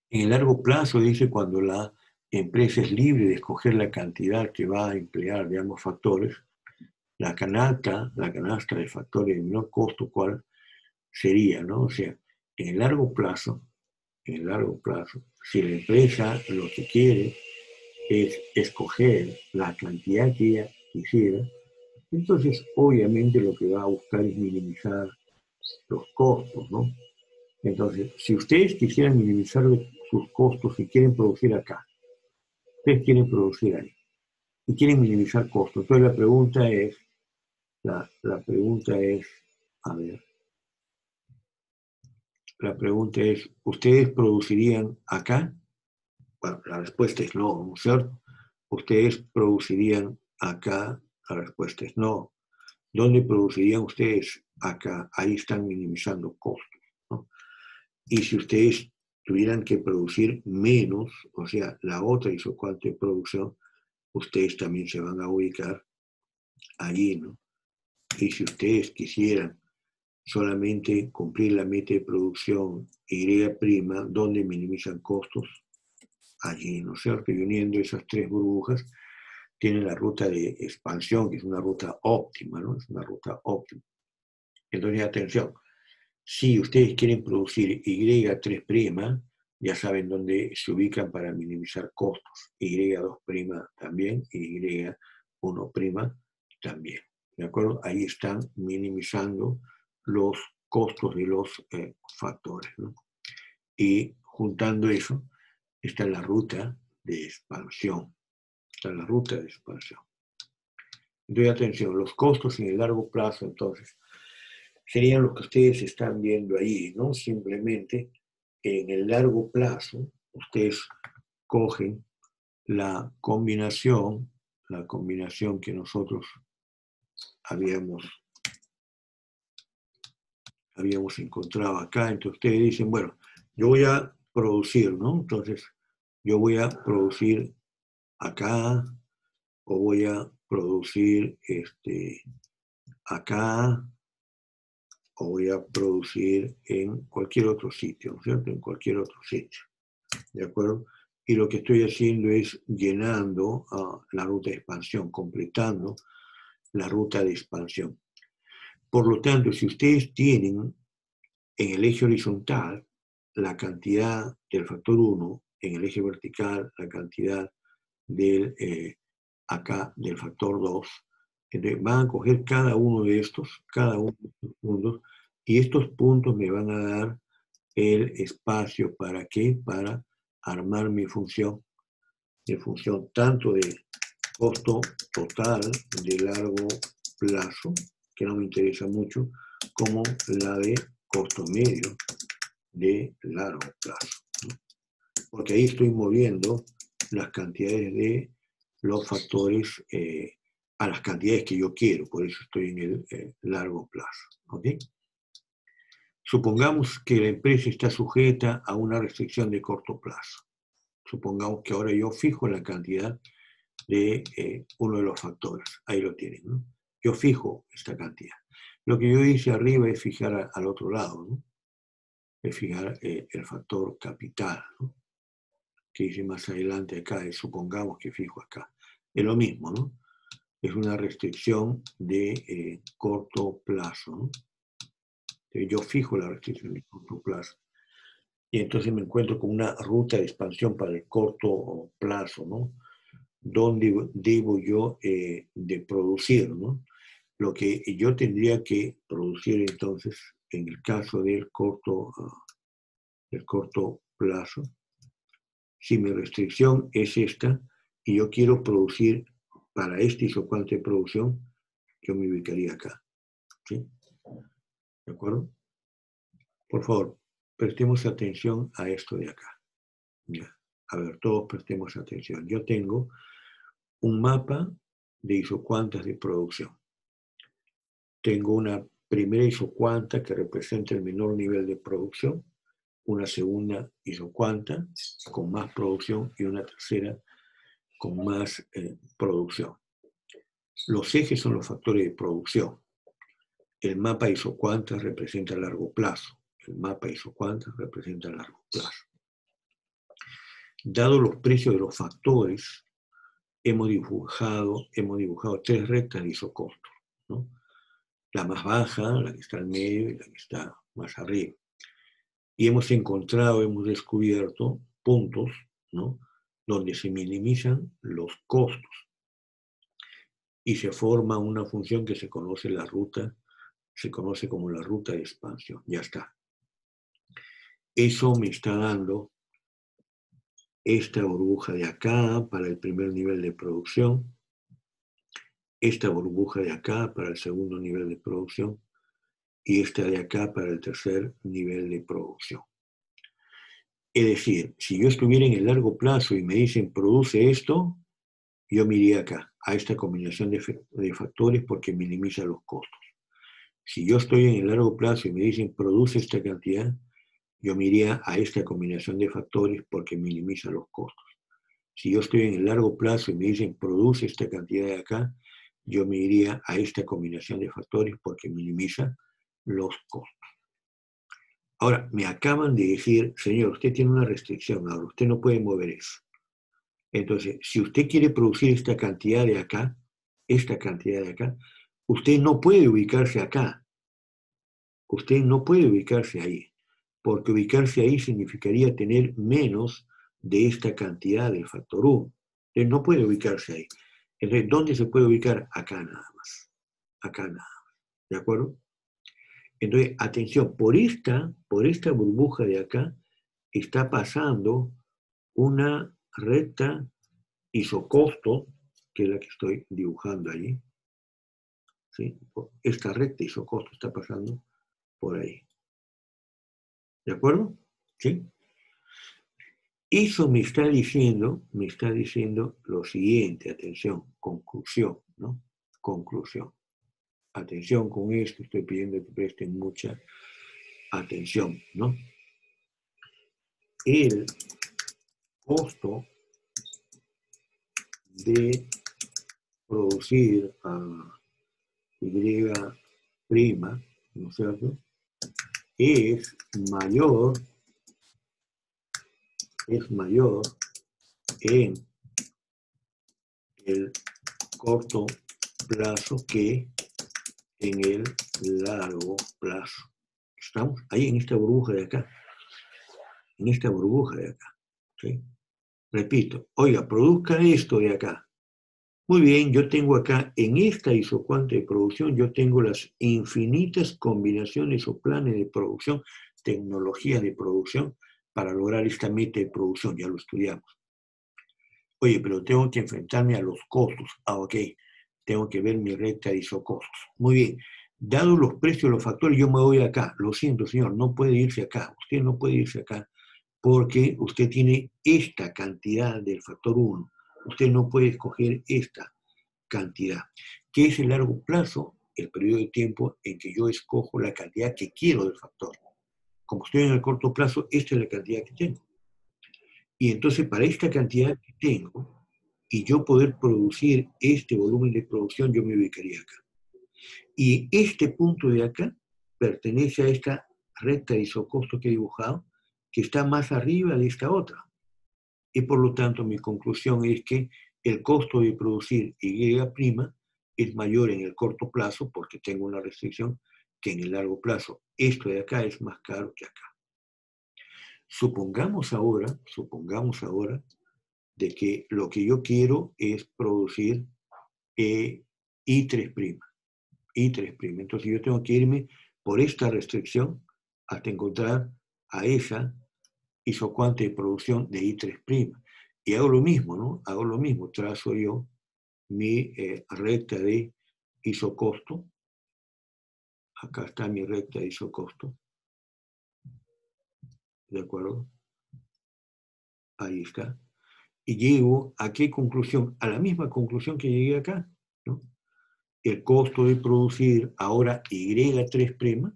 En el largo plazo, dice, cuando la empresa es libre de escoger la cantidad que va a emplear de ambos factores, la canasta de factores de menor costo, ¿cuál sería, no? O sea, en el largo plazo, si la empresa lo que quiere es escoger la cantidad que ella quisiera, entonces obviamente lo que va a buscar es minimizar los costos, ¿no? Entonces, si ustedes quisieran minimizar sus costos y quieren producir acá, ustedes quieren producir ahí y quieren minimizar costos. Entonces la pregunta es, a ver, la pregunta es, ¿ustedes producirían acá? Bueno, la respuesta es no, ¿no es cierto? ¿Ustedes producirían acá? La respuesta es no. ¿Dónde producirían ustedes? Acá. Ahí están minimizando costos, ¿no? Y si ustedes tuvieran que producir menos, o sea, la otra isocuanta de producción, ustedes también se van a ubicar allí, ¿no? Y si ustedes quisieran solamente cumplir la meta de producción Y', donde minimizan costos, allí, ¿no es cierto? Y uniendo esas tres burbujas, tienen la ruta de expansión, que es una ruta óptima, ¿no? Es una ruta óptima. Entonces, atención, si ustedes quieren producir Y3', ya saben dónde se ubican para minimizar costos. Y2' también, Y1' también. ¿De acuerdo? Ahí están minimizando los costos de los factores, ¿no? Y juntando eso, está la ruta de expansión. Está la ruta de expansión. Entonces, atención, los costos en el largo plazo, entonces, serían los que ustedes están viendo ahí, ¿no? Simplemente en el largo plazo, ustedes cogen la combinación que nosotros habíamos encontrado acá. Entonces ustedes dicen, bueno, yo voy a producir, ¿no? Entonces yo voy a producir acá o voy a producir acá o voy a producir en cualquier otro sitio, ¿no es cierto? En cualquier otro sitio, ¿de acuerdo? Y lo que estoy haciendo es llenando la ruta de expansión, completando la ruta de expansión. Por lo tanto, si ustedes tienen en el eje horizontal la cantidad del factor 1, en el eje vertical la cantidad del, acá del factor 2, entonces van a coger cada uno de estos puntos, y estos puntos me van a dar el espacio para qué, para armar mi función, de función tanto de costo total de largo plazo, que no me interesa mucho, como la de costo medio de largo plazo, ¿no? Porque ahí estoy moviendo las cantidades de los factores a las cantidades que yo quiero, por eso estoy en el largo plazo, ¿ok? Supongamos que la empresa está sujeta a una restricción de corto plazo. Supongamos que ahora yo fijo la cantidad de uno de los factores. Ahí lo tienen, ¿no? Yo fijo esta cantidad. Lo que yo hice arriba es fijar al otro lado, ¿no? Es fijar el factor capital, ¿no? Que hice más adelante acá, supongamos que fijo acá. Es lo mismo, ¿no? Es una restricción de corto plazo, ¿no? Entonces yo fijo la restricción de corto plazo. Y entonces me encuentro con una ruta de expansión para el corto plazo, ¿no? Donde debo yo de producir, ¿no? Lo que yo tendría que producir entonces, en el caso del corto plazo, si mi restricción es esta y yo quiero producir para este isocuante de producción, yo me ubicaría acá, ¿sí? ¿De acuerdo? Por favor, prestemos atención a esto de acá. Ya. A ver, todos prestemos atención. Yo tengo un mapa de isocuantas de producción. Tengo una primera isocuanta que representa el menor nivel de producción, una segunda isocuanta con más producción y una tercera con más producción. Los ejes son los factores de producción. El mapa isocuantas representa a largo plazo. El mapa isocuantas representa a largo plazo. Dado los precios de los factores, hemos dibujado tres rectas de isocostos. ¿no? La más baja, la que está al medio y la que está más arriba. Y hemos encontrado, hemos descubierto puntos, ¿no?, donde se minimizan los costos y se forma una función que se conoce como la ruta de expansión. Ya está. Eso me está dando esta burbuja de acá para el primer nivel de producción, esta burbuja de acá para el segundo nivel de producción y esta de acá para el tercer nivel de producción. Es decir, si yo estuviera en el largo plazo y me dicen produce esto, yo me iría acá, a esta combinación de factores porque minimiza los costos. Si yo estoy en el largo plazo y me dicen produce esta cantidad, yo me iría a esta combinación de factores porque minimiza los costos. Si yo estoy en el largo plazo y me dicen produce esta cantidad de acá, yo me iría a esta combinación de factores porque minimiza los costos. Ahora, me acaban de decir, señor, usted tiene una restricción, ahora usted no puede mover eso. Entonces, si usted quiere producir esta cantidad de acá, usted no puede ubicarse acá. Usted no puede ubicarse ahí, porque ubicarse ahí significaría tener menos de esta cantidad del factor 1. Entonces, no puede ubicarse ahí. Entonces, ¿dónde se puede ubicar? Acá nada más. Acá nada más. ¿De acuerdo? Entonces, atención, por esta burbuja de acá está pasando una recta isocosto, que es la que estoy dibujando allí. ¿Sí? Esta recta isocosto está pasando por ahí. ¿De acuerdo? ¿Sí? Eso me está diciendo lo siguiente, atención, conclusión, ¿no? Conclusión. Atención con esto, estoy pidiendo que presten mucha atención, ¿no? El costo de producir a Y', ¿no es cierto?, es mayor en el corto plazo que en el largo plazo. Estamos ahí en esta burbuja de acá. ¿Sí? Repito, oiga, produzca esto de acá. Muy bien, yo tengo acá, en esta isocuante de producción, yo tengo las infinitas combinaciones o planes de producción, tecnologías de producción, para lograr esta meta de producción, ya lo estudiamos. Oye, pero tengo que enfrentarme a los costos. Ok, tengo que ver mi recta de isocostos. Muy bien, dados los precios, los factores, yo me voy acá. Lo siento, señor, no puede irse acá. Usted no puede irse acá porque usted tiene esta cantidad del factor 1. Usted no puede escoger esta cantidad, que es el largo plazo, el periodo de tiempo en que yo escojo la cantidad que quiero del factor. Como estoy en el corto plazo, esta es la cantidad que tengo. Y entonces, para esta cantidad que tengo, y yo poder producir este volumen de producción, yo me ubicaría acá. Y este punto de acá pertenece a esta recta de isocosto que he dibujado, que está más arriba de esta otra. Y por lo tanto, mi conclusión es que el costo de producir Y' es mayor en el corto plazo, porque tengo una restricción, que en el largo plazo. Esto de acá es más caro que acá. Supongamos ahora de que lo que yo quiero es producir I3'. Entonces yo tengo que irme por esta restricción hasta encontrar a esa isocuante de producción de I3'. Y hago lo mismo, ¿no? Trazo yo mi recta de isocosto. Acá está mi recta de isocosto. ¿De acuerdo? Ahí está. Y llego a qué conclusión? A la misma conclusión que llegué acá, ¿no? El costo de producir ahora Y3'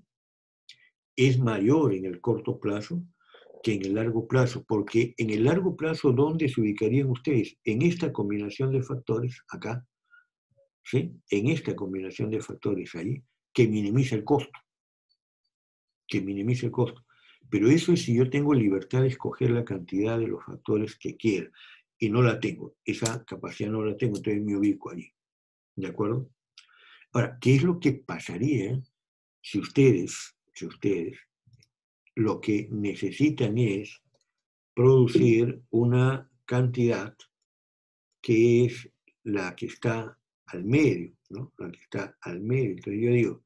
es mayor en el corto plazo que en el largo plazo, porque en el largo plazo, ¿dónde se ubicarían ustedes? En esta combinación de factores, acá, ¿sí? En esta combinación de factores ahí, que minimiza el costo. Pero eso es si yo tengo libertad de escoger la cantidad de los factores que quiera, y no la tengo, esa capacidad no la tengo, entonces me ubico allí. ¿De acuerdo? Ahora, ¿qué es lo que pasaría si ustedes lo que necesitan es producir una cantidad que es la que está al medio, ¿no? La que está al medio. Entonces yo digo,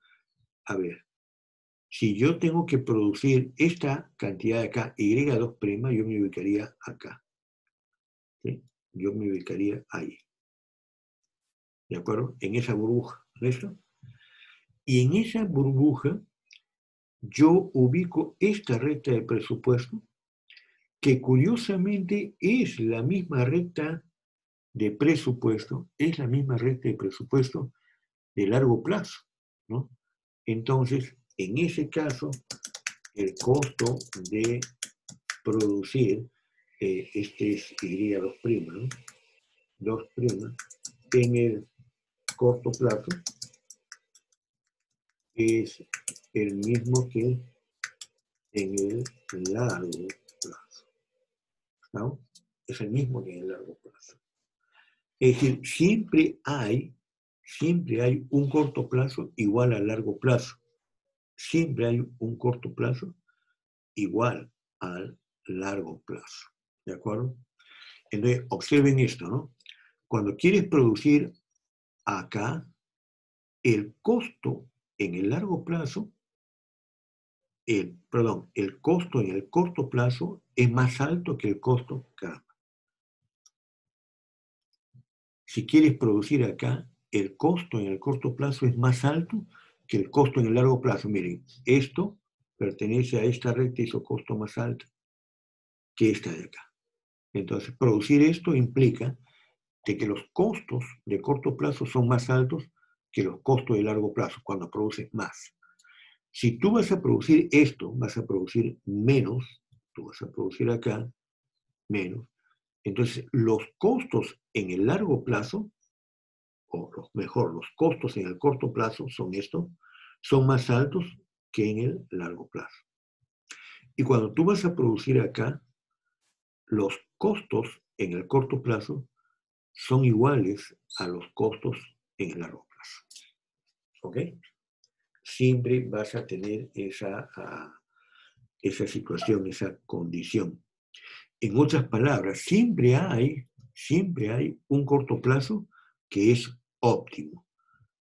a ver, si yo tengo que producir esta cantidad de acá, Y2', yo me ubicaría acá. ¿Sí? Yo me ubicaría ahí. ¿De acuerdo? En esa burbuja. ¿Listo? Y en esa burbuja yo ubico esta recta de presupuesto, que curiosamente es la misma recta de presupuesto, es la misma recta de presupuesto de largo plazo, ¿no? Entonces, en ese caso, el costo de producir, este es Y2', ¿no? 2', en el corto plazo es el mismo que en el largo plazo, ¿no? Es el mismo que en el largo plazo. Es decir, siempre hay un corto plazo igual al largo plazo. Siempre hay un corto plazo igual al largo plazo. ¿De acuerdo? Entonces, observen esto, ¿no? Cuando quieres producir acá, el costo en el largo plazo, el costo en el corto plazo es más alto que el costo acá. Si quieres producir acá, el costo en el corto plazo es más alto que el costo en el largo plazo. Miren, esto pertenece a esta recta y su costo más alto que esta de acá. Entonces, producir esto implica de que los costos de corto plazo son más altos que los costos de largo plazo cuando produces más. Si tú vas a producir esto, vas a producir menos, tú vas a producir acá menos, entonces los costos en el largo plazo, o mejor, los costos en el corto plazo son estos, son más altos que en el largo plazo. Y cuando tú vas a producir acá, los costos en el corto plazo son iguales a los costos en el largo plazo. ¿Ok? Siempre vas a tener esa situación, esa condición. En otras palabras, siempre hay un corto plazo que es óptimo.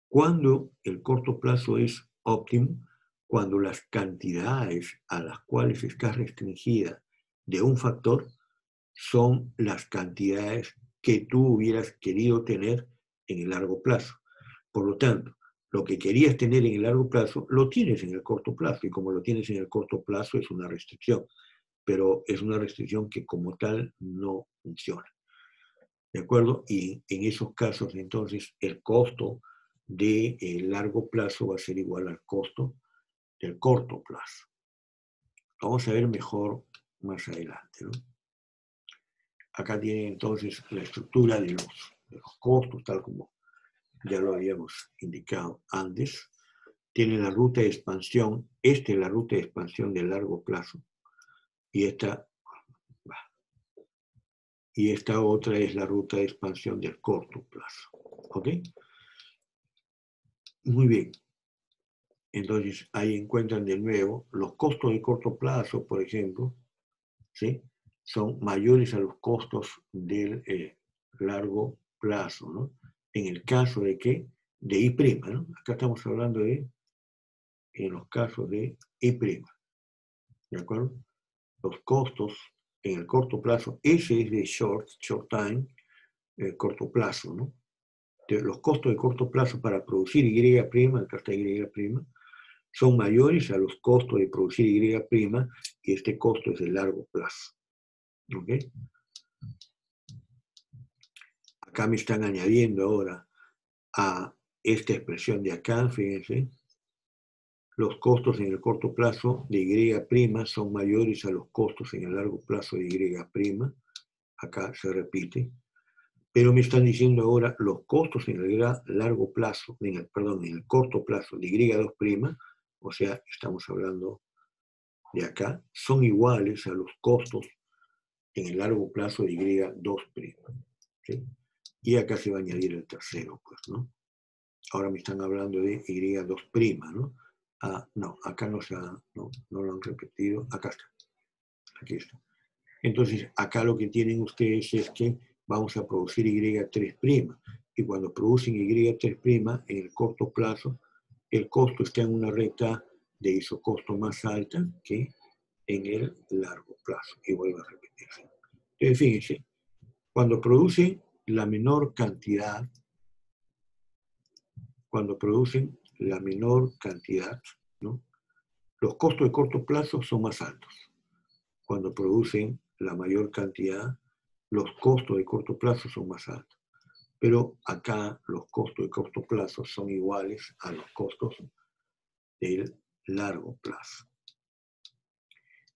Cuando el corto plazo es óptimo, cuando las cantidades a las cuales está restringida de un factor son las cantidades que tú hubieras querido tener en el largo plazo. Por lo tanto, lo que querías tener en el largo plazo, lo tienes en el corto plazo, y como lo tienes en el corto plazo es una restricción, pero es una restricción que como tal no funciona. ¿De acuerdo? Y en esos casos, entonces, el costo de largo plazo va a ser igual al costo del corto plazo. Vamos a ver mejor más adelante, ¿no? Acá tienen entonces la estructura de los costos, tal como ya lo habíamos indicado antes. Tiene la ruta de expansión, esta es la ruta de expansión de largo plazo, y esta otra es la ruta de expansión del corto plazo. ¿Ok? Muy bien. Entonces, ahí encuentran de nuevo los costos de corto plazo, por ejemplo, ¿sí? Son mayores a los costos del largo plazo, ¿no? En el caso de que, de I', ¿no? Acá estamos hablando de, en los casos de I', ¿de acuerdo? Los costos en el corto plazo, ese es de short time, corto plazo, ¿no? Los costos de corto plazo para producir Y', acá está Y', son mayores a los costos de producir Y', y este costo es de largo plazo. ¿Ok? Acá me están añadiendo ahora a esta expresión de acá, fíjense, los costos en el corto plazo de Y' son mayores a los costos en el largo plazo de Y', acá se repite, pero me están diciendo ahora los costos en el largo plazo, en el corto plazo de Y2', o sea, estamos hablando de acá, son iguales a los costos en el largo plazo de Y2'. ¿Sí? Y acá se va a añadir el tercero, pues, ¿no? ahora me están hablando de Y2', ¿no? Ah, no, acá no lo han repetido, acá está, aquí está. Entonces, acá lo que tienen ustedes es que vamos a producir Y3', y cuando producen Y3', en el corto plazo, el costo está en una recta de isocosto más alta que en el largo plazo. Y vuelvo a repetir. Entonces, fíjense, cuando producen la menor cantidad, ¿no? Los costos de corto plazo son más altos. Cuando producen la mayor cantidad, los costos de corto plazo son más altos. Pero acá los costos de corto plazo son iguales a los costos del largo plazo.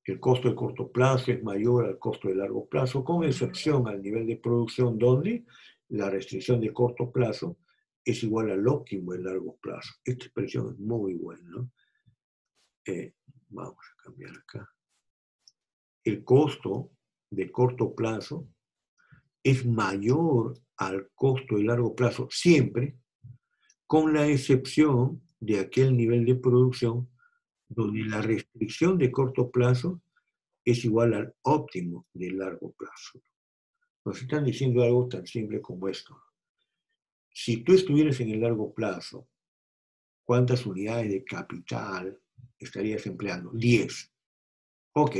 El costo de corto plazo es mayor al costo de largo plazo, con excepción al nivel de producción, donde la restricción de corto plazo es igual al óptimo de largo plazo. Esta expresión es muy buena, ¿no? Vamos a cambiar acá. El costo de corto plazo es mayor al costo de largo plazo siempre, con la excepción de aquel nivel de producción donde la restricción de corto plazo es igual al óptimo de largo plazo. Nos están diciendo algo tan simple como esto. Si tú estuvieras en el largo plazo, ¿cuántas unidades de capital estarías empleando? 10. Ok,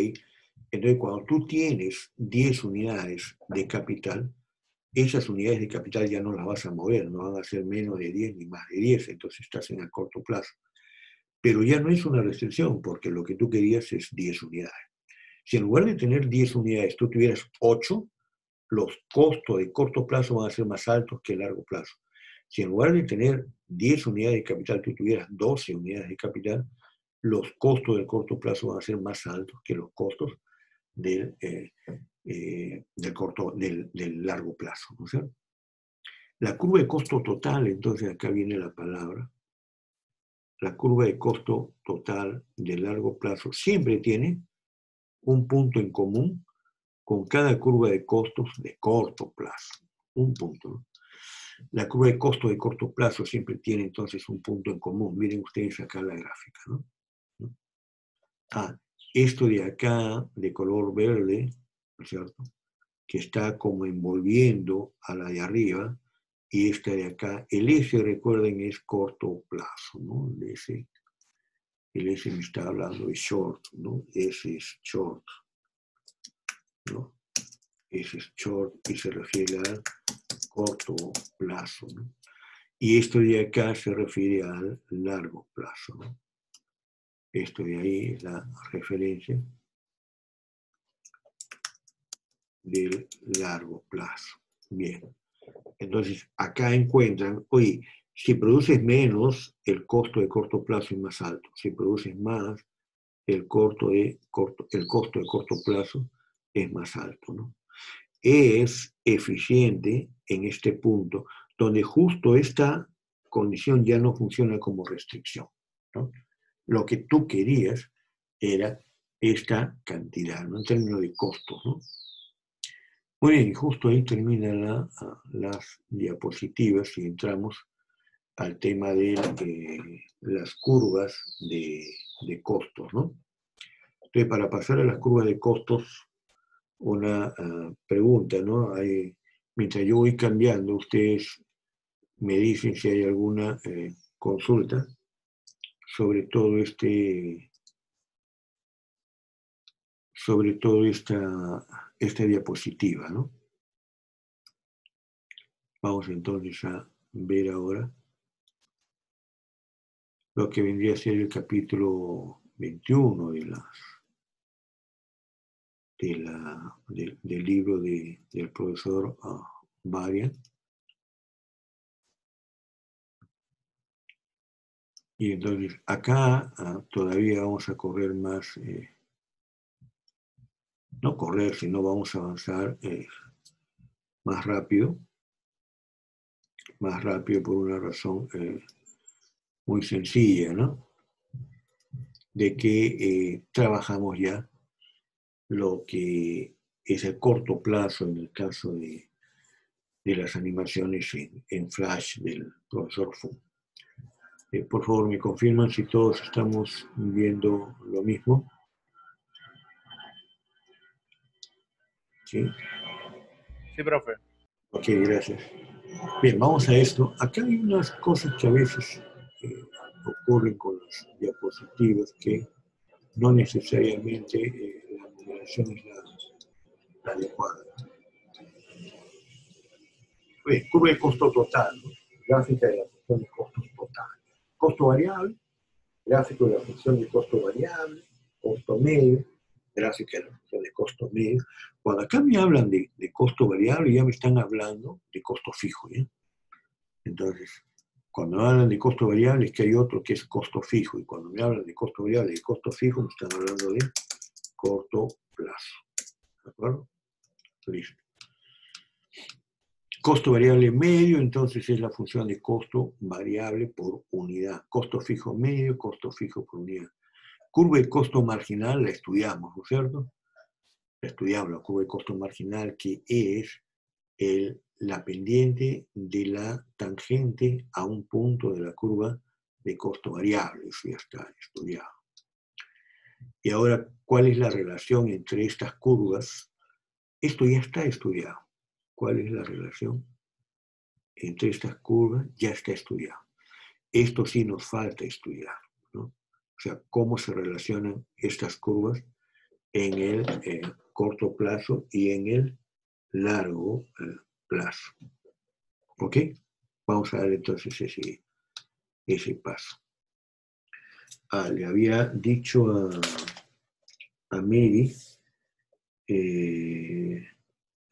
entonces cuando tú tienes 10 unidades de capital, esas unidades de capital ya no las vas a mover, no van a ser menos de 10 ni más de 10, entonces estás en el corto plazo. Pero ya no es una restricción, porque lo que tú querías es 10 unidades. Si en lugar de tener 10 unidades tú tuvieras 8, los costos de corto plazo van a ser más altos que el largo plazo. Si en lugar de tener 10 unidades de capital tú tuvieras 12 unidades de capital, los costos del corto plazo van a ser más altos que los costos del largo plazo, ¿no es cierto? La curva de costo total, entonces acá viene la palabra, la curva de costo total de largo plazo siempre tiene un punto en común con cada curva de costos de corto plazo. Un punto, ¿no? La curva de costo de corto plazo siempre tiene entonces un punto en común. Miren ustedes acá la gráfica, ¿no? Esto de acá, de color verde, ¿no es cierto?, que está como envolviendo a la de arriba, y esta de acá, el S, recuerden, es corto plazo, ¿no? El S me está hablando de short, ¿no? S es short, ¿no? S es short y se refiere al corto plazo, ¿no? Y esto de acá se refiere al largo plazo, ¿no? Esto de ahí es la referencia del largo plazo. Bien. Entonces, acá encuentran, oye, si produces menos, el costo de corto plazo es más alto. Si produces más, el costo de corto plazo es más alto, ¿no? Es eficiente en este punto, donde justo esta condición ya no funciona como restricción, ¿no? Lo que tú querías era esta cantidad, ¿no?, en términos de costos, ¿no? Muy bien, justo ahí terminan las diapositivas y entramos al tema de las curvas de costos, ¿no? Entonces, para pasar a las curvas de costos, una pregunta, ¿no? Mientras yo voy cambiando, ustedes me dicen si hay alguna consulta sobre todo esta diapositiva, ¿no? Vamos entonces a ver ahora lo que vendría a ser el capítulo 21 del libro del profesor Varian. Y entonces acá todavía vamos a correr más, no correr, sino vamos a avanzar más rápido por una razón muy sencilla, ¿no? De que trabajamos ya lo que es el corto plazo en el caso de las animaciones en Flash del profesor Fu. Por favor, me confirman si todos estamos viendo lo mismo. ¿Sí? Sí, profe. Ok, gracias. Bien, vamos a esto. Acá hay unas cosas que a veces ocurren con las diapositivas que no necesariamente la numeración es la adecuada. Bien, curva de costo total, ¿no? Gráfica de la función de costos total. Costo variable, gráfico de la función de costo variable, costo medio, gráfica de la función de costo medio. Cuando acá me hablan de costo variable, ya me están hablando de costo fijo, ¿ya? Entonces, cuando hablan de costo variable es que hay otro que es costo fijo, y cuando me hablan de costo variable y de costo fijo, me están hablando de corto plazo. ¿De acuerdo? Listo. Costo variable medio, entonces es la función de costo variable por unidad. Costo fijo medio, costo fijo por unidad. Curva de costo marginal la estudiamos, ¿no es cierto? La estudiamos, la curva de costo marginal, que es la pendiente de la tangente a un punto de la curva de costo variable. Eso ya está estudiado. Y ahora, ¿cuál es la relación entre estas curvas? Esto ya está estudiado. ¿Cuál es la relación entre estas curvas? Ya está estudiado. Esto sí nos falta estudiar, ¿no? O sea, cómo se relacionan estas curvas en el corto plazo y en el largo plazo. ¿Ok? Vamos a dar entonces ese paso. Le había dicho a Mary,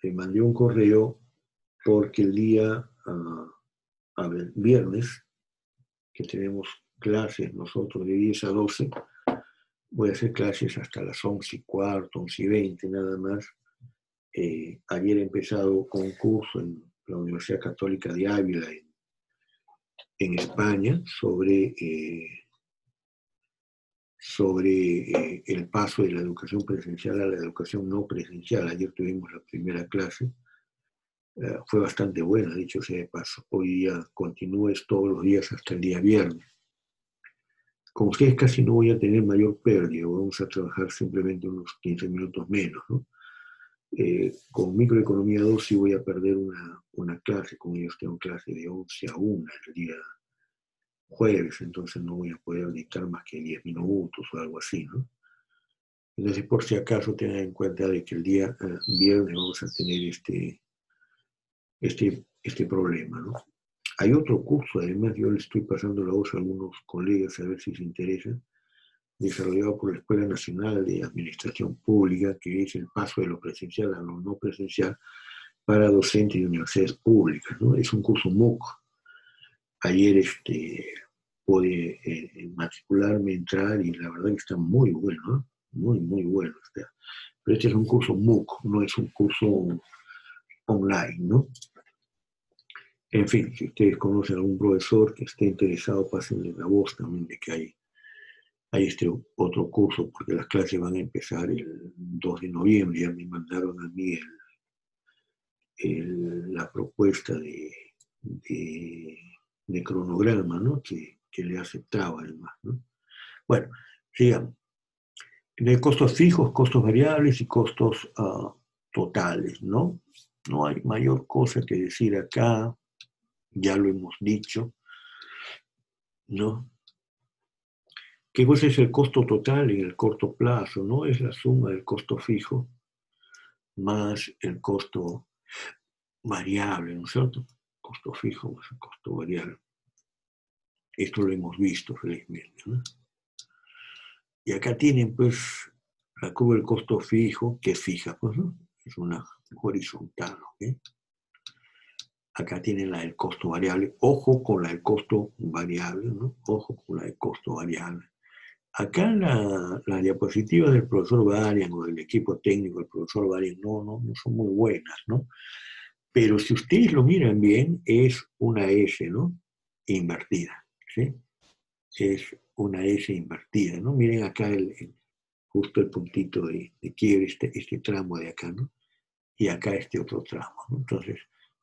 le mandé un correo porque el día viernes, que tenemos clases nosotros de 10 a 12, voy a hacer clases hasta las 11:15, 11:20 nada más. Ayer he empezado con un curso en la Universidad Católica de Ávila, en España, sobre el paso de la educación presencial a la educación no presencial. Ayer tuvimos la primera clase. Fue bastante buena, dicho sea de paso. Hoy día continúes todos los días hasta el día viernes. Con ustedes casi no voy a tener mayor pérdida, vamos a trabajar simplemente unos 15 minutos menos, ¿no? Con microeconomía 2 sí voy a perder una clase, con ellos tengo clase de 11 a 1 el día jueves, entonces no voy a poder dictar más que 10 minutos o algo así, ¿no? Entonces, por si acaso, tengan en cuenta de que el día viernes vamos a tener este problema, ¿no? Hay otro curso, además yo le estoy pasando la voz a algunos colegas a ver si se interesan, desarrollado por la Escuela Nacional de Administración Pública, que es el paso de lo presencial a lo no presencial para docentes de universidades públicas, ¿no? Es un curso MOOC. Ayer pude matricularme, entrar, y la verdad que está muy bueno, ¿no? Muy, muy bueno está. Pero este es un curso MOOC, no es un curso online, ¿no? En fin, si ustedes conocen a algún profesor que esté interesado, pásenle la voz también de que hay este otro curso, porque las clases van a empezar el 2 de noviembre. Ya me mandaron a mí la propuesta de cronograma, ¿no? Que le aceptaba además, ¿no? Bueno, sigamos. De costos fijos, costos variables y costos totales, ¿no? No hay mayor cosa que decir acá, ya lo hemos dicho, ¿no? ¿Qué cosa es el costo total en el corto plazo? No es la suma del costo fijo más el costo variable, ¿no es cierto? Costo fijo más el costo variable. Esto lo hemos visto felizmente, ¿no? Y acá tienen pues la curva del costo fijo, que es fija, pues, ¿no? Es una horizontal, ¿ok? Acá tienen la del costo variable. Ojo con la del costo variable, ¿no? Ojo con la del costo variable. Acá las diapositivas del profesor Varian o del equipo técnico del profesor Varian no son muy buenas, ¿no? Pero si ustedes lo miran bien, es una S, ¿no? Invertida, ¿sí? Es una S invertida, ¿no? Miren acá justo el puntito de quiebre, este tramo de acá, ¿no? Y acá este otro tramo, ¿no? Entonces,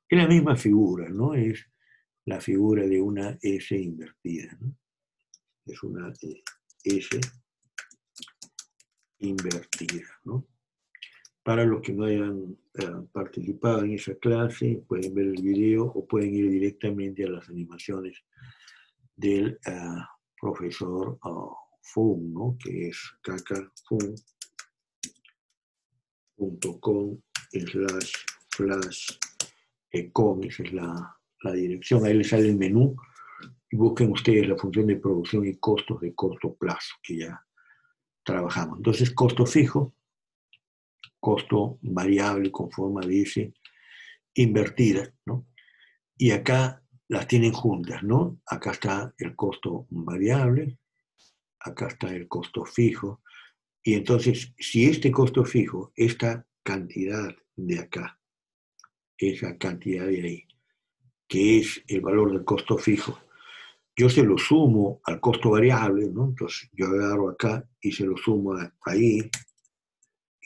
es la misma figura, ¿no? Es la figura de una S invertida, ¿no? es una S invertida, ¿no? Para los que no hayan participado en esa clase, pueden ver el video o pueden ir directamente a las animaciones del profesor Fung, ¿no? Que es kakafung.com/flash-econ, esa es la dirección. Ahí les sale el menú y busquen ustedes la función de producción y costos de corto plazo, que ya trabajamos. Entonces, costo fijo, costo variable con forma de S invertida, ¿no? Y acá las tienen juntas, ¿no? Acá está el costo variable, acá está el costo fijo, y entonces, si este costo fijo, esta cantidad de acá, esa cantidad de ahí, que es el valor del costo fijo, yo se lo sumo al costo variable, ¿no? Entonces, yo agarro acá y se lo sumo ahí,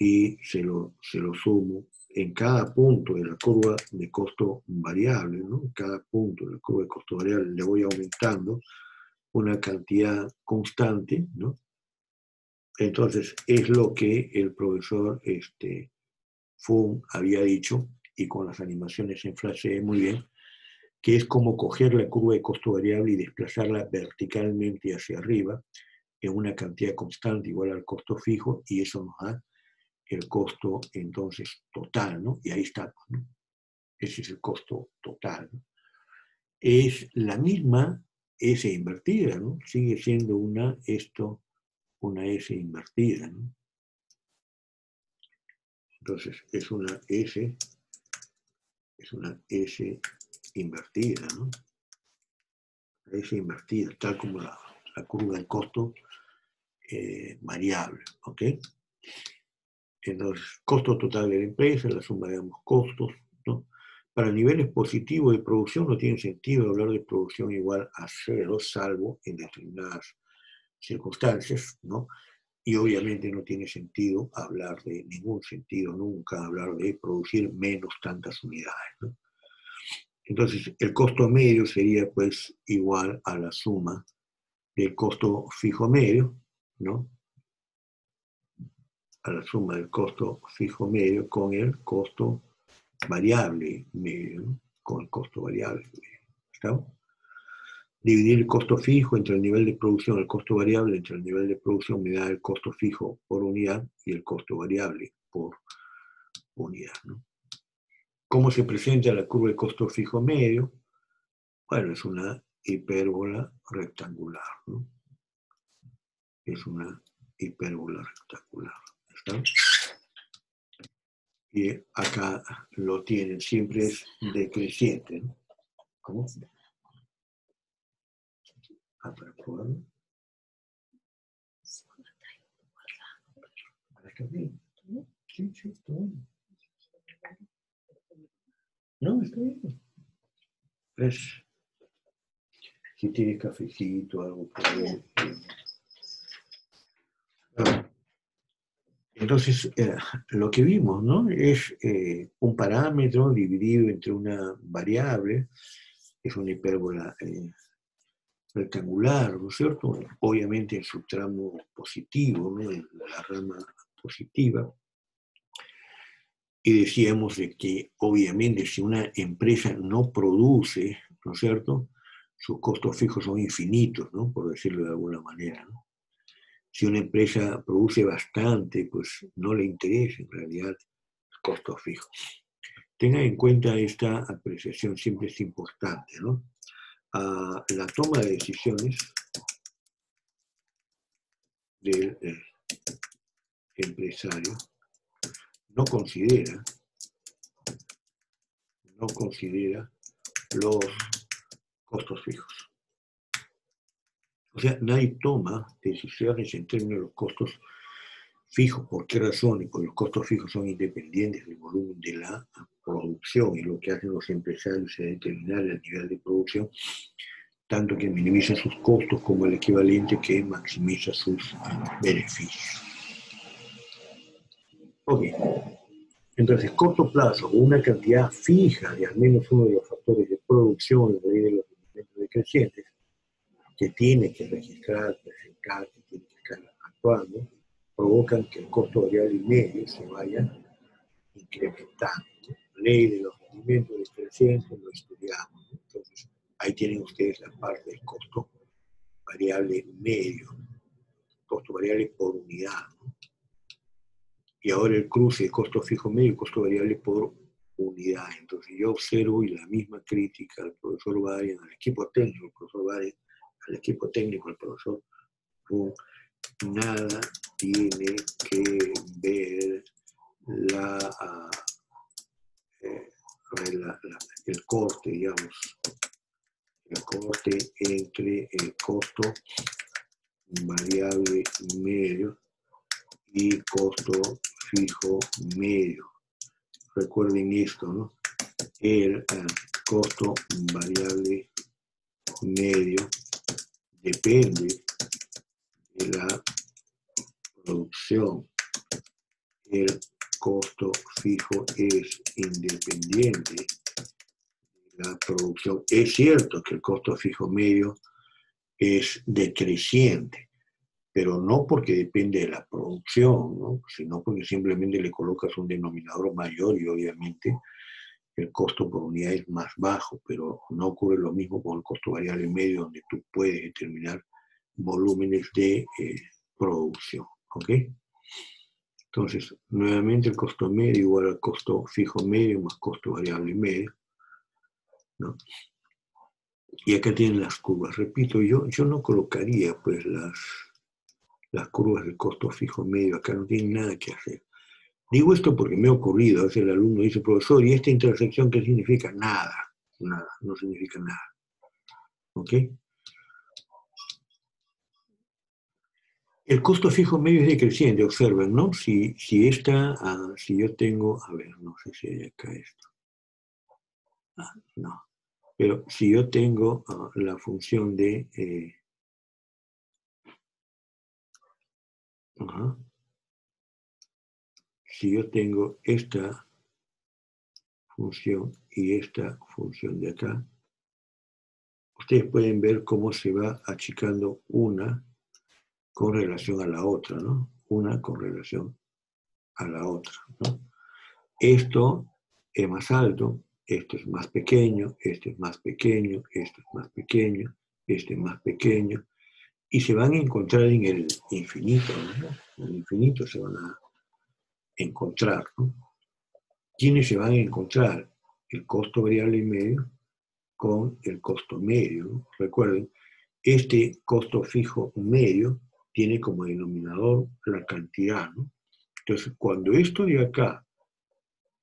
y se lo sumo en cada punto de la curva de costo variable, ¿no? En cada punto de la curva de costo variable le voy aumentando una cantidad constante, ¿no? Entonces, es lo que el profesor Fung había dicho, y con las animaciones en Flash se ve muy bien, que es como coger la curva de costo variable y desplazarla verticalmente hacia arriba en una cantidad constante igual al costo fijo, y eso nos da el costo entonces total, ¿no? Y ahí está, ¿no? Ese es el costo total, ¿no? Es la misma S invertida, ¿no? Sigue siendo una S invertida, ¿no? Entonces es una S invertida, ¿no? La S invertida, tal como la curva del costo variable, ¿ok? Entonces, costo total de la empresa, la suma de ambos costos, ¿no? Para niveles positivos de producción no tiene sentido hablar de producción igual a cero, salvo en determinadas circunstancias, ¿no? Y obviamente no tiene sentido hablar de, ningún sentido nunca hablar de producir menos tantas unidades, ¿no? Entonces, el costo medio sería pues igual a la suma del costo fijo medio, ¿no? A la suma del costo fijo medio con el costo variable medio, ¿no? Con el costo variable medio. ¿Estamos? Dividir el costo fijo entre el nivel de producción, el costo variable entre el nivel de producción me da el costo fijo por unidad y el costo variable por unidad, ¿no? ¿Cómo se presenta la curva de costo fijo medio? Bueno, es una hipérbola rectangular, ¿no? Es una hipérbola rectangular. ¿Está? Y acá lo tienen, siempre es decreciente, ¿no? ¿Cómo? Para probarlo. ¿Está bien? Sí, está bien. No, está bien. Es, si tienes cafecito, algo por ahí. Entonces, lo que vimos, ¿no? Es un parámetro dividido entre una variable, es una hipérbola rectangular, ¿no es cierto? Obviamente en su tramo positivo, ¿no? En la rama positiva. Y decíamos de que, obviamente, si una empresa no produce, ¿no es cierto?, sus costos fijos son infinitos, ¿no?, por decirlo de alguna manera, ¿no? Si una empresa produce bastante, pues no le interesa en realidad el costo fijo. Tengan en cuenta esta apreciación, siempre es importante, ¿no? La toma de decisiones del empresario no considera los costos fijos. O sea, nadie toma decisiones en términos de los costos fijos. ¿Por qué razón? Porque los costos fijos son independientes del volumen de la producción, y lo que hacen los empresarios es determinar el nivel de producción, tanto que minimiza sus costos como el equivalente que maximiza sus beneficios. Ok. Entonces, corto plazo, una cantidad fija de al menos uno de los factores de producción, la ley de los elementos decrecientes, que tiene que registrar, presentar, que tiene que estar actuando, provocan que el costo variable medio se vaya incrementando. Ley de los rendimientos decrecientes, lo estudiamos. Entonces, ahí tienen ustedes la parte del costo variable medio, costo variable por unidad. Y ahora el cruce de costo fijo medio y costo variable por unidad. Entonces, yo observo y la misma crítica al profesor Varian, al equipo técnico, al profesor Varian, al equipo técnico, al profesor Pum, nada tiene que ver el corte, digamos, el corte entre el costo variable medio y costo fijo medio. Recuerden esto, ¿no? El costo variable medio depende de la producción. El costo fijo es independiente de la producción. Es cierto que el costo fijo medio es decreciente, pero no porque depende de la producción, ¿no? Sino porque simplemente le colocas un denominador mayor y obviamente el costo por unidad es más bajo, pero no ocurre lo mismo con el costo variable medio, donde tú puedes determinar volúmenes de producción, ¿ok? Entonces, nuevamente el costo medio igual al costo fijo medio más costo variable medio, ¿no? Y acá tienen las curvas. Repito, yo no colocaría pues las curvas del costo fijo medio, acá no tienen nada que hacer. Digo esto porque me ha ocurrido, a veces el alumno dice, profesor, ¿y esta intersección qué significa? Nada, nada, no significa nada. ¿Ok? El costo fijo medio es decreciente, observen, ¿no? Si yo tengo, a ver, no sé si hay acá esto. No. Pero si yo tengo la función de... si yo tengo esta función y esta función de acá, ustedes pueden ver cómo se va achicando una con relación a la otra, ¿no? Una con relación a la otra, ¿no? Esto es más alto, esto es más pequeño, este es más pequeño, esto es más pequeño, este es más pequeño, y se van a encontrar en el infinito, ¿no? En el infinito se van a encontrar, ¿no? ¿Quiénes se van a encontrar? El costo variable medio con el costo medio, ¿no? Recuerden, este costo fijo medio tiene como denominador la cantidad, ¿no? Entonces, cuando esto de acá,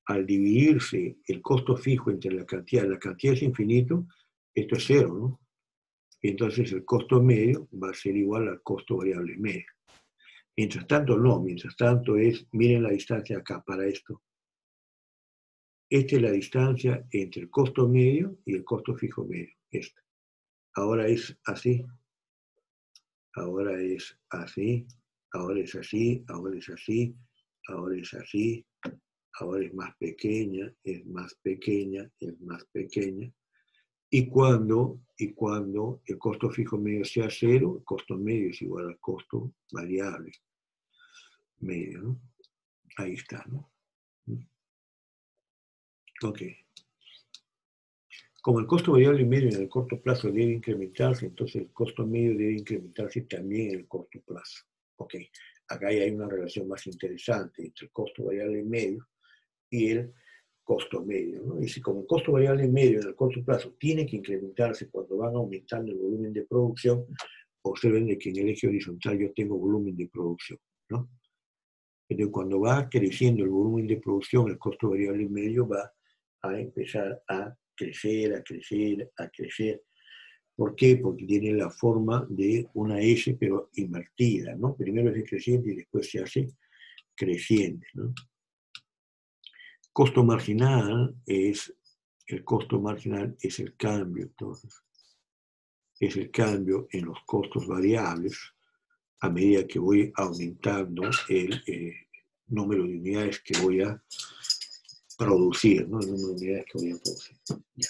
al dividirse el costo fijo entre la cantidad es infinito, esto es cero, ¿no? Entonces el costo medio va a ser igual al costo variable medio. Mientras tanto, no, mientras tanto es, miren la distancia acá para esto. Esta es la distancia entre el costo medio y el costo fijo medio, esta. Ahora es así, ahora es así, ahora es así, ahora es así, ahora es así, ahora es más pequeña, es más pequeña, es más pequeña. Y cuando el costo fijo medio sea cero, el costo medio es igual al costo variable medio, ¿no? Ahí está, ¿no? Ok. Como el costo variable medio en el corto plazo debe incrementarse, entonces el costo medio debe incrementarse también en el corto plazo. Ok. Acá ya hay una relación más interesante entre el costo variable medio y el costo medio, ¿no? Y si como el costo variable medio en el corto plazo tiene que incrementarse cuando van aumentando el volumen de producción, observen de que en el eje horizontal yo tengo volumen de producción, ¿no? Entonces, cuando va creciendo el volumen de producción, el costo variable medio va a empezar a crecer, a crecer, a crecer. ¿Por qué? Porque tiene la forma de una S, pero invertida, ¿no? Primero es decreciente y después se hace creciente, ¿no? Costo marginal es, el costo marginal es el cambio, entonces. Es el cambio en los costos variables a medida que voy aumentando el número de unidades que voy a producir, ¿no? El número de unidades que voy a producir. Ya,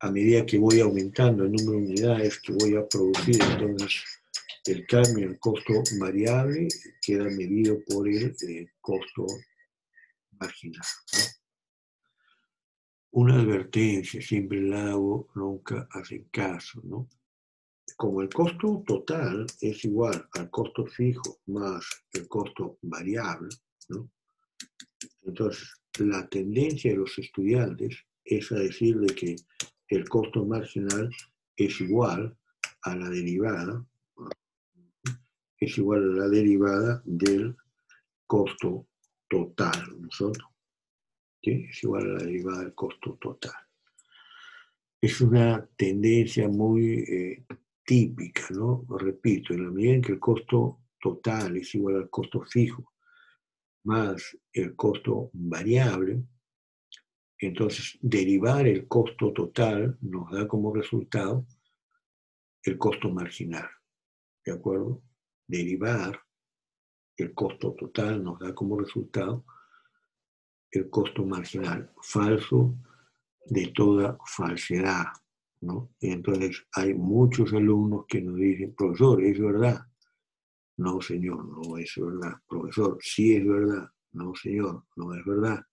a medida que voy aumentando el número de unidades que voy a producir, entonces el cambio en costo variable queda medido por el costo marginal, ¿no? Una advertencia, siempre la hago, nunca hacen caso, ¿no? Como el costo total es igual al costo fijo más el costo variable, ¿no? Entonces, la tendencia de los estudiantes es a decir de que el costo marginal es igual a la derivada, es igual a la derivada del costo total, ¿no es cierto? ¿Sí? Es igual a la derivada del costo total. Es una tendencia muy típica, ¿no? Repito, en la medida en que el costo total es igual al costo fijo más el costo variable, entonces derivar el costo total nos da como resultado el costo marginal, ¿de acuerdo? Derivar el costo total nos da como resultado el costo marginal, falso de toda falsedad, ¿no? Y entonces hay muchos alumnos que nos dicen, profesor, ¿es verdad? No, señor, no es verdad. Profesor, sí es verdad. No, señor, no es verdad.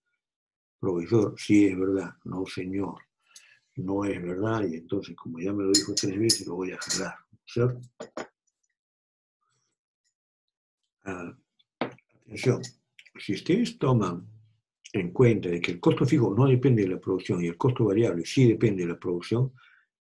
Profesor, sí es verdad. No, señor, no es verdad. Y entonces, como ya me lo dijo 3 veces, lo voy a jalar, ¿cierto? Atención, si ustedes toman en cuenta de que el costo fijo no depende de la producción y el costo variable sí depende de la producción,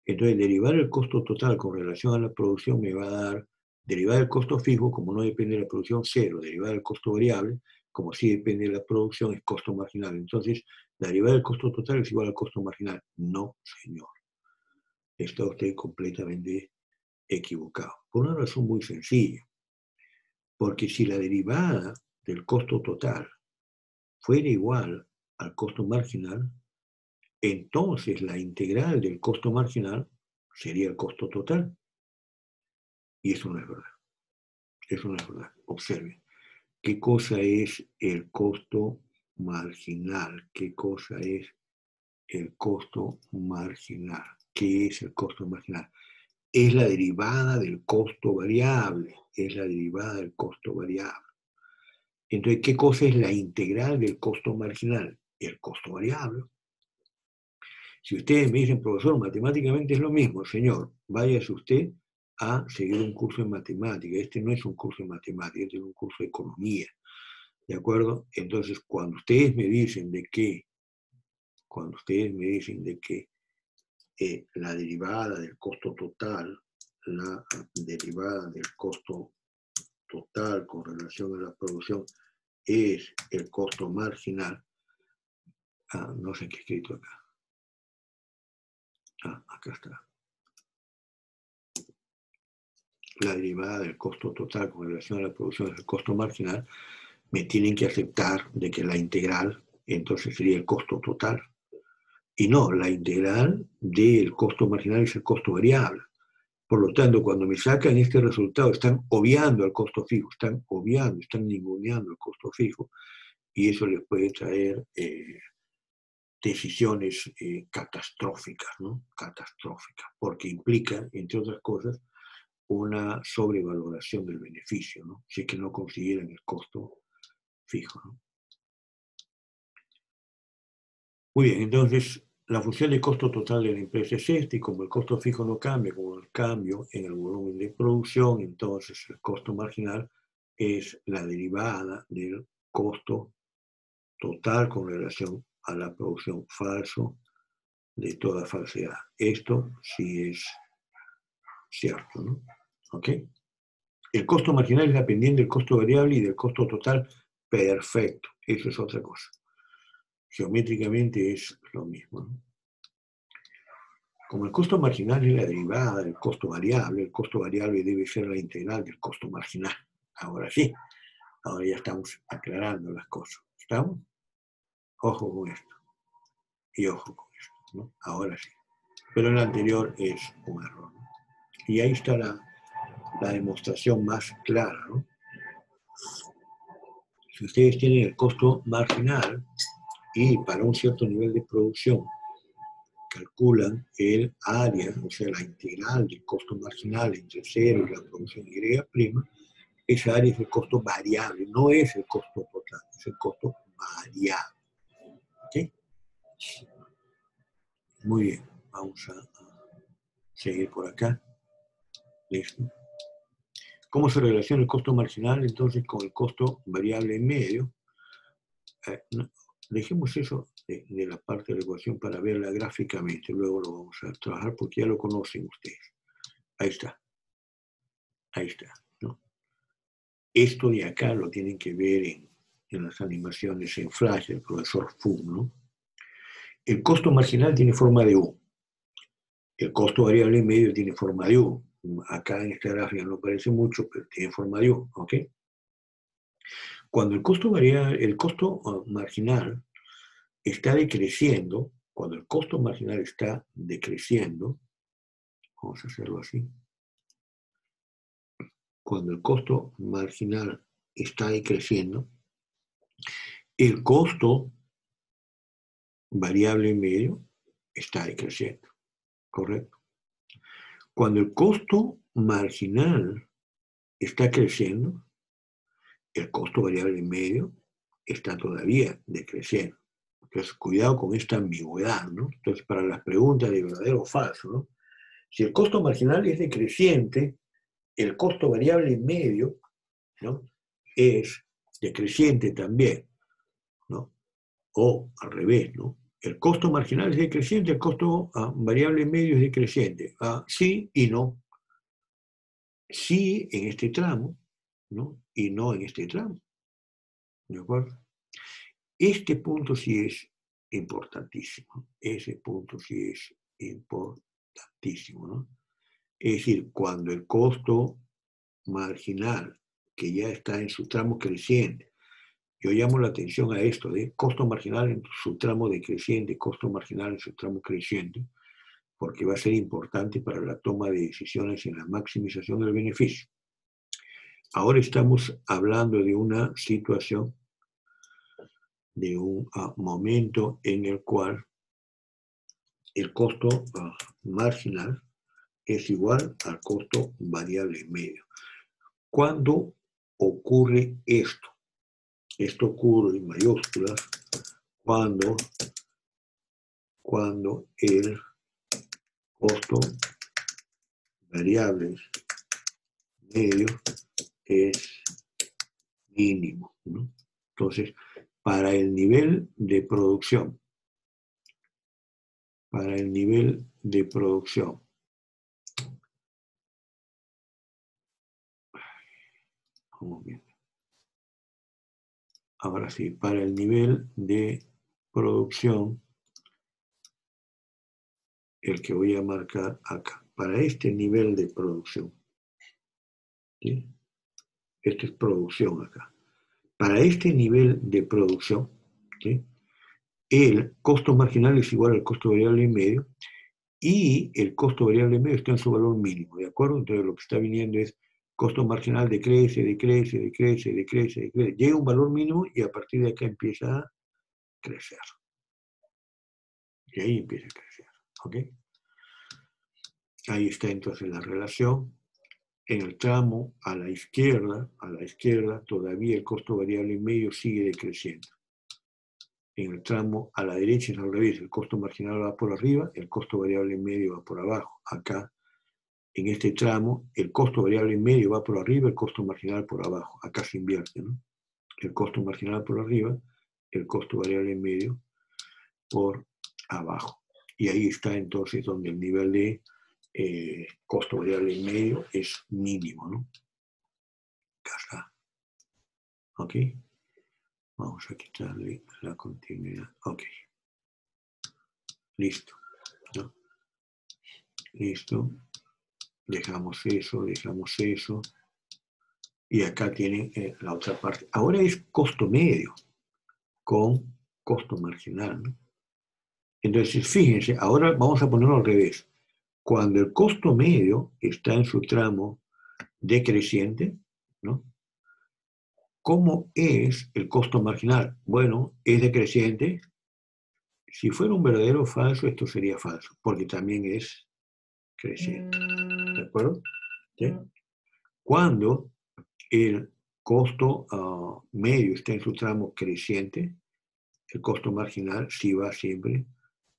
entonces derivar el costo total con relación a la producción me va a dar derivar el costo fijo, como no depende de la producción, 0. Derivar el costo variable, como sí depende de la producción, es costo marginal. Entonces, la derivada del costo total es igual al costo marginal. No, señor. Está usted completamente equivocado. Por una razón muy sencilla. Porque si la derivada del costo total fuera igual al costo marginal, entonces la integral del costo marginal sería el costo total. Y eso no es verdad. Eso no es verdad. Observen. ¿Qué cosa es el costo marginal? ¿Qué cosa es el costo marginal? ¿Qué es el costo marginal? Es la derivada del costo variable. Es la derivada del costo variable. Entonces, ¿qué cosa es la integral del costo marginal? El costo variable. Si ustedes me dicen, profesor, matemáticamente es lo mismo, señor, váyase usted a seguir un curso en matemática. Este no es un curso de matemática, este es un curso de economía. ¿De acuerdo? Entonces, cuando ustedes me dicen de que la derivada del costo total, la derivada del costo total con relación a la producción es el costo marginal, no sé qué he escrito acá. Acá está. La derivada del costo total con relación a la producción es el costo marginal, me tienen que aceptar de que la integral entonces sería el costo total. Y no, la integral del costo marginal es el costo variable. Por lo tanto, cuando me sacan este resultado, están obviando el costo fijo, están ninguneando el costo fijo, y eso les puede traer decisiones catastróficas, ¿no? Catastróficas, porque implica, entre otras cosas, una sobrevaloración del beneficio, ¿no? Si es que no consideran el costo fijo, ¿no? Muy bien, entonces la función de costo total de la empresa es esta, y como el costo fijo no cambia, como el cambio en el volumen de producción, entonces el costo marginal es la derivada del costo total con relación a la producción, falso de toda falsedad. Esto sí es cierto, ¿no? ¿Ok? El costo marginal es dependiente del costo variable y del costo total, perfecto. Eso es otra cosa. Geométricamente es lo mismo, ¿no? Como el costo marginal es la derivada del costo variable, el costo variable debe ser la integral del costo marginal. Ahora sí, ahora ya estamos aclarando las cosas. ¿Estamos? Ojo con esto. Y ojo con esto, ¿no? Ahora sí. Pero el anterior es un error, ¿no? Y ahí está la demostración más clara, ¿no? Si ustedes tienen el costo marginal y para un cierto nivel de producción calculan el área, o sea, la integral del costo marginal entre 0 y la producción Y', esa área es el costo variable, no es el costo total, es el costo variable. ¿Ok? Muy bien, vamos a seguir por acá. Listo. ¿Cómo se relaciona el costo marginal entonces con el costo variable en medio? No, dejemos eso de la parte de la ecuación para verla gráficamente, luego lo vamos a trabajar porque ya lo conocen ustedes. Ahí está. Ahí está, ¿no? Esto de acá lo tienen que ver en las animaciones en Flash del profesor Fu, ¿no? El costo marginal tiene forma de U. El costo variable en medio tiene forma de U. Acá en esta gráfica no parece mucho, pero tiene forma de U, ¿ok? Cuando el costo variable, el costo marginal está decreciendo, cuando el costo marginal está decreciendo, vamos a hacerlo así, cuando el costo marginal está decreciendo, el costo variable en medio está decreciendo, ¿correcto? Cuando el costo marginal está creciendo, el costo variable en medio está todavía decreciendo. Entonces, cuidado con esta ambigüedad, ¿no? Entonces, para las preguntas de verdadero o falso, ¿no? Si el costo marginal es decreciente, el costo variable en medio, ¿no?, es decreciente también, ¿no? O al revés, ¿no? El costo marginal es decreciente, el costo variable en medio es decreciente. Sí y no. Sí en este tramo, ¿no? Y no en este tramo. ¿De acuerdo? Este punto sí es importantísimo. Ese punto sí es importantísimo, ¿no? Es decir, cuando el costo marginal, que ya está en su tramo creciente, yo llamo la atención a esto de costo marginal en su tramo decreciente, costo marginal en su tramo creciente, porque va a ser importante para la toma de decisiones en la maximización del beneficio. Ahora estamos hablando de una situación, de un momento en el cual el costo marginal es igual al costo variable en medio. ¿Cuándo ocurre esto? Esto ocurre en mayúsculas cuando el costo variable medio es mínimo, ¿no? Entonces, para el nivel de producción, ahora sí, para el nivel de producción, el que voy a marcar acá, para este nivel de producción, ¿sí? Esto es producción acá. Para este nivel de producción, ¿sí?, el costo marginal es igual al costo variable en medio y el costo variable en medio está en su valor mínimo, ¿de acuerdo? Entonces lo que está viniendo es costo marginal decrece, llega a un valor mínimo y a partir de acá empieza a crecer. Y ahí empieza a crecer, ¿ok? Ahí está entonces la relación. En el tramo a la izquierda todavía el costo variable en medio sigue decreciendo. En el tramo a la derecha es al revés, el costo marginal va por arriba, el costo variable en medio va por abajo. Acá, en este tramo, el costo variable en medio va por arriba, el costo marginal por abajo. Acá se invierte, ¿no? El costo marginal por arriba, el costo variable en medio por abajo. Y ahí está entonces donde el nivel de costo variable en medio es mínimo, ¿no? Acá está. ¿Ok? Vamos a quitarle la continuidad. Ok. Listo, ¿no? Listo. Dejamos eso. Y acá tienen la otra parte. Ahora es costo medio con costo marginal, ¿no? Entonces, fíjense, ahora vamos a ponerlo al revés. Cuando el costo medio está en su tramo decreciente, ¿no?, ¿cómo es el costo marginal? Bueno, es decreciente, Si fuera un verdadero falso, esto sería falso, porque también es creciente. ¿De acuerdo? ¿Sí? Cuando el costo medio está en su tramo creciente, el costo marginal sí va siempre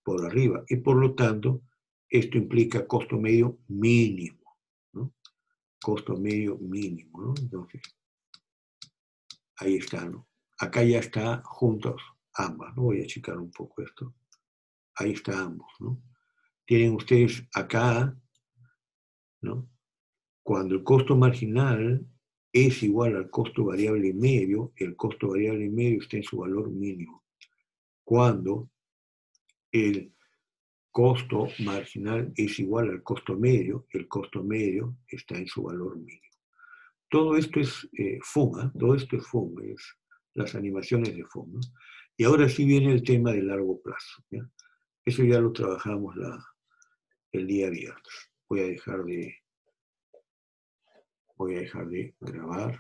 por arriba. Y por lo tanto, esto implica costo medio mínimo, ¿no? Costo medio mínimo, ¿no? Entonces, ahí está, ¿no? Acá ya está juntos ambas, ¿no? Voy a achicar un poco esto. Ahí está ambos, ¿no? Tienen ustedes acá, ¿no? Cuando el costo marginal es igual al costo variable medio, el costo variable medio está en su valor mínimo. Cuando el costo marginal es igual al costo medio, el costo medio está en su valor mínimo. Todo esto es FOMA, todo esto es FOMA, es las animaciones de FOMA. Y ahora sí viene el tema de largo plazo, ¿ya? Eso ya lo trabajamos el día viernes. Voy a dejar de grabar.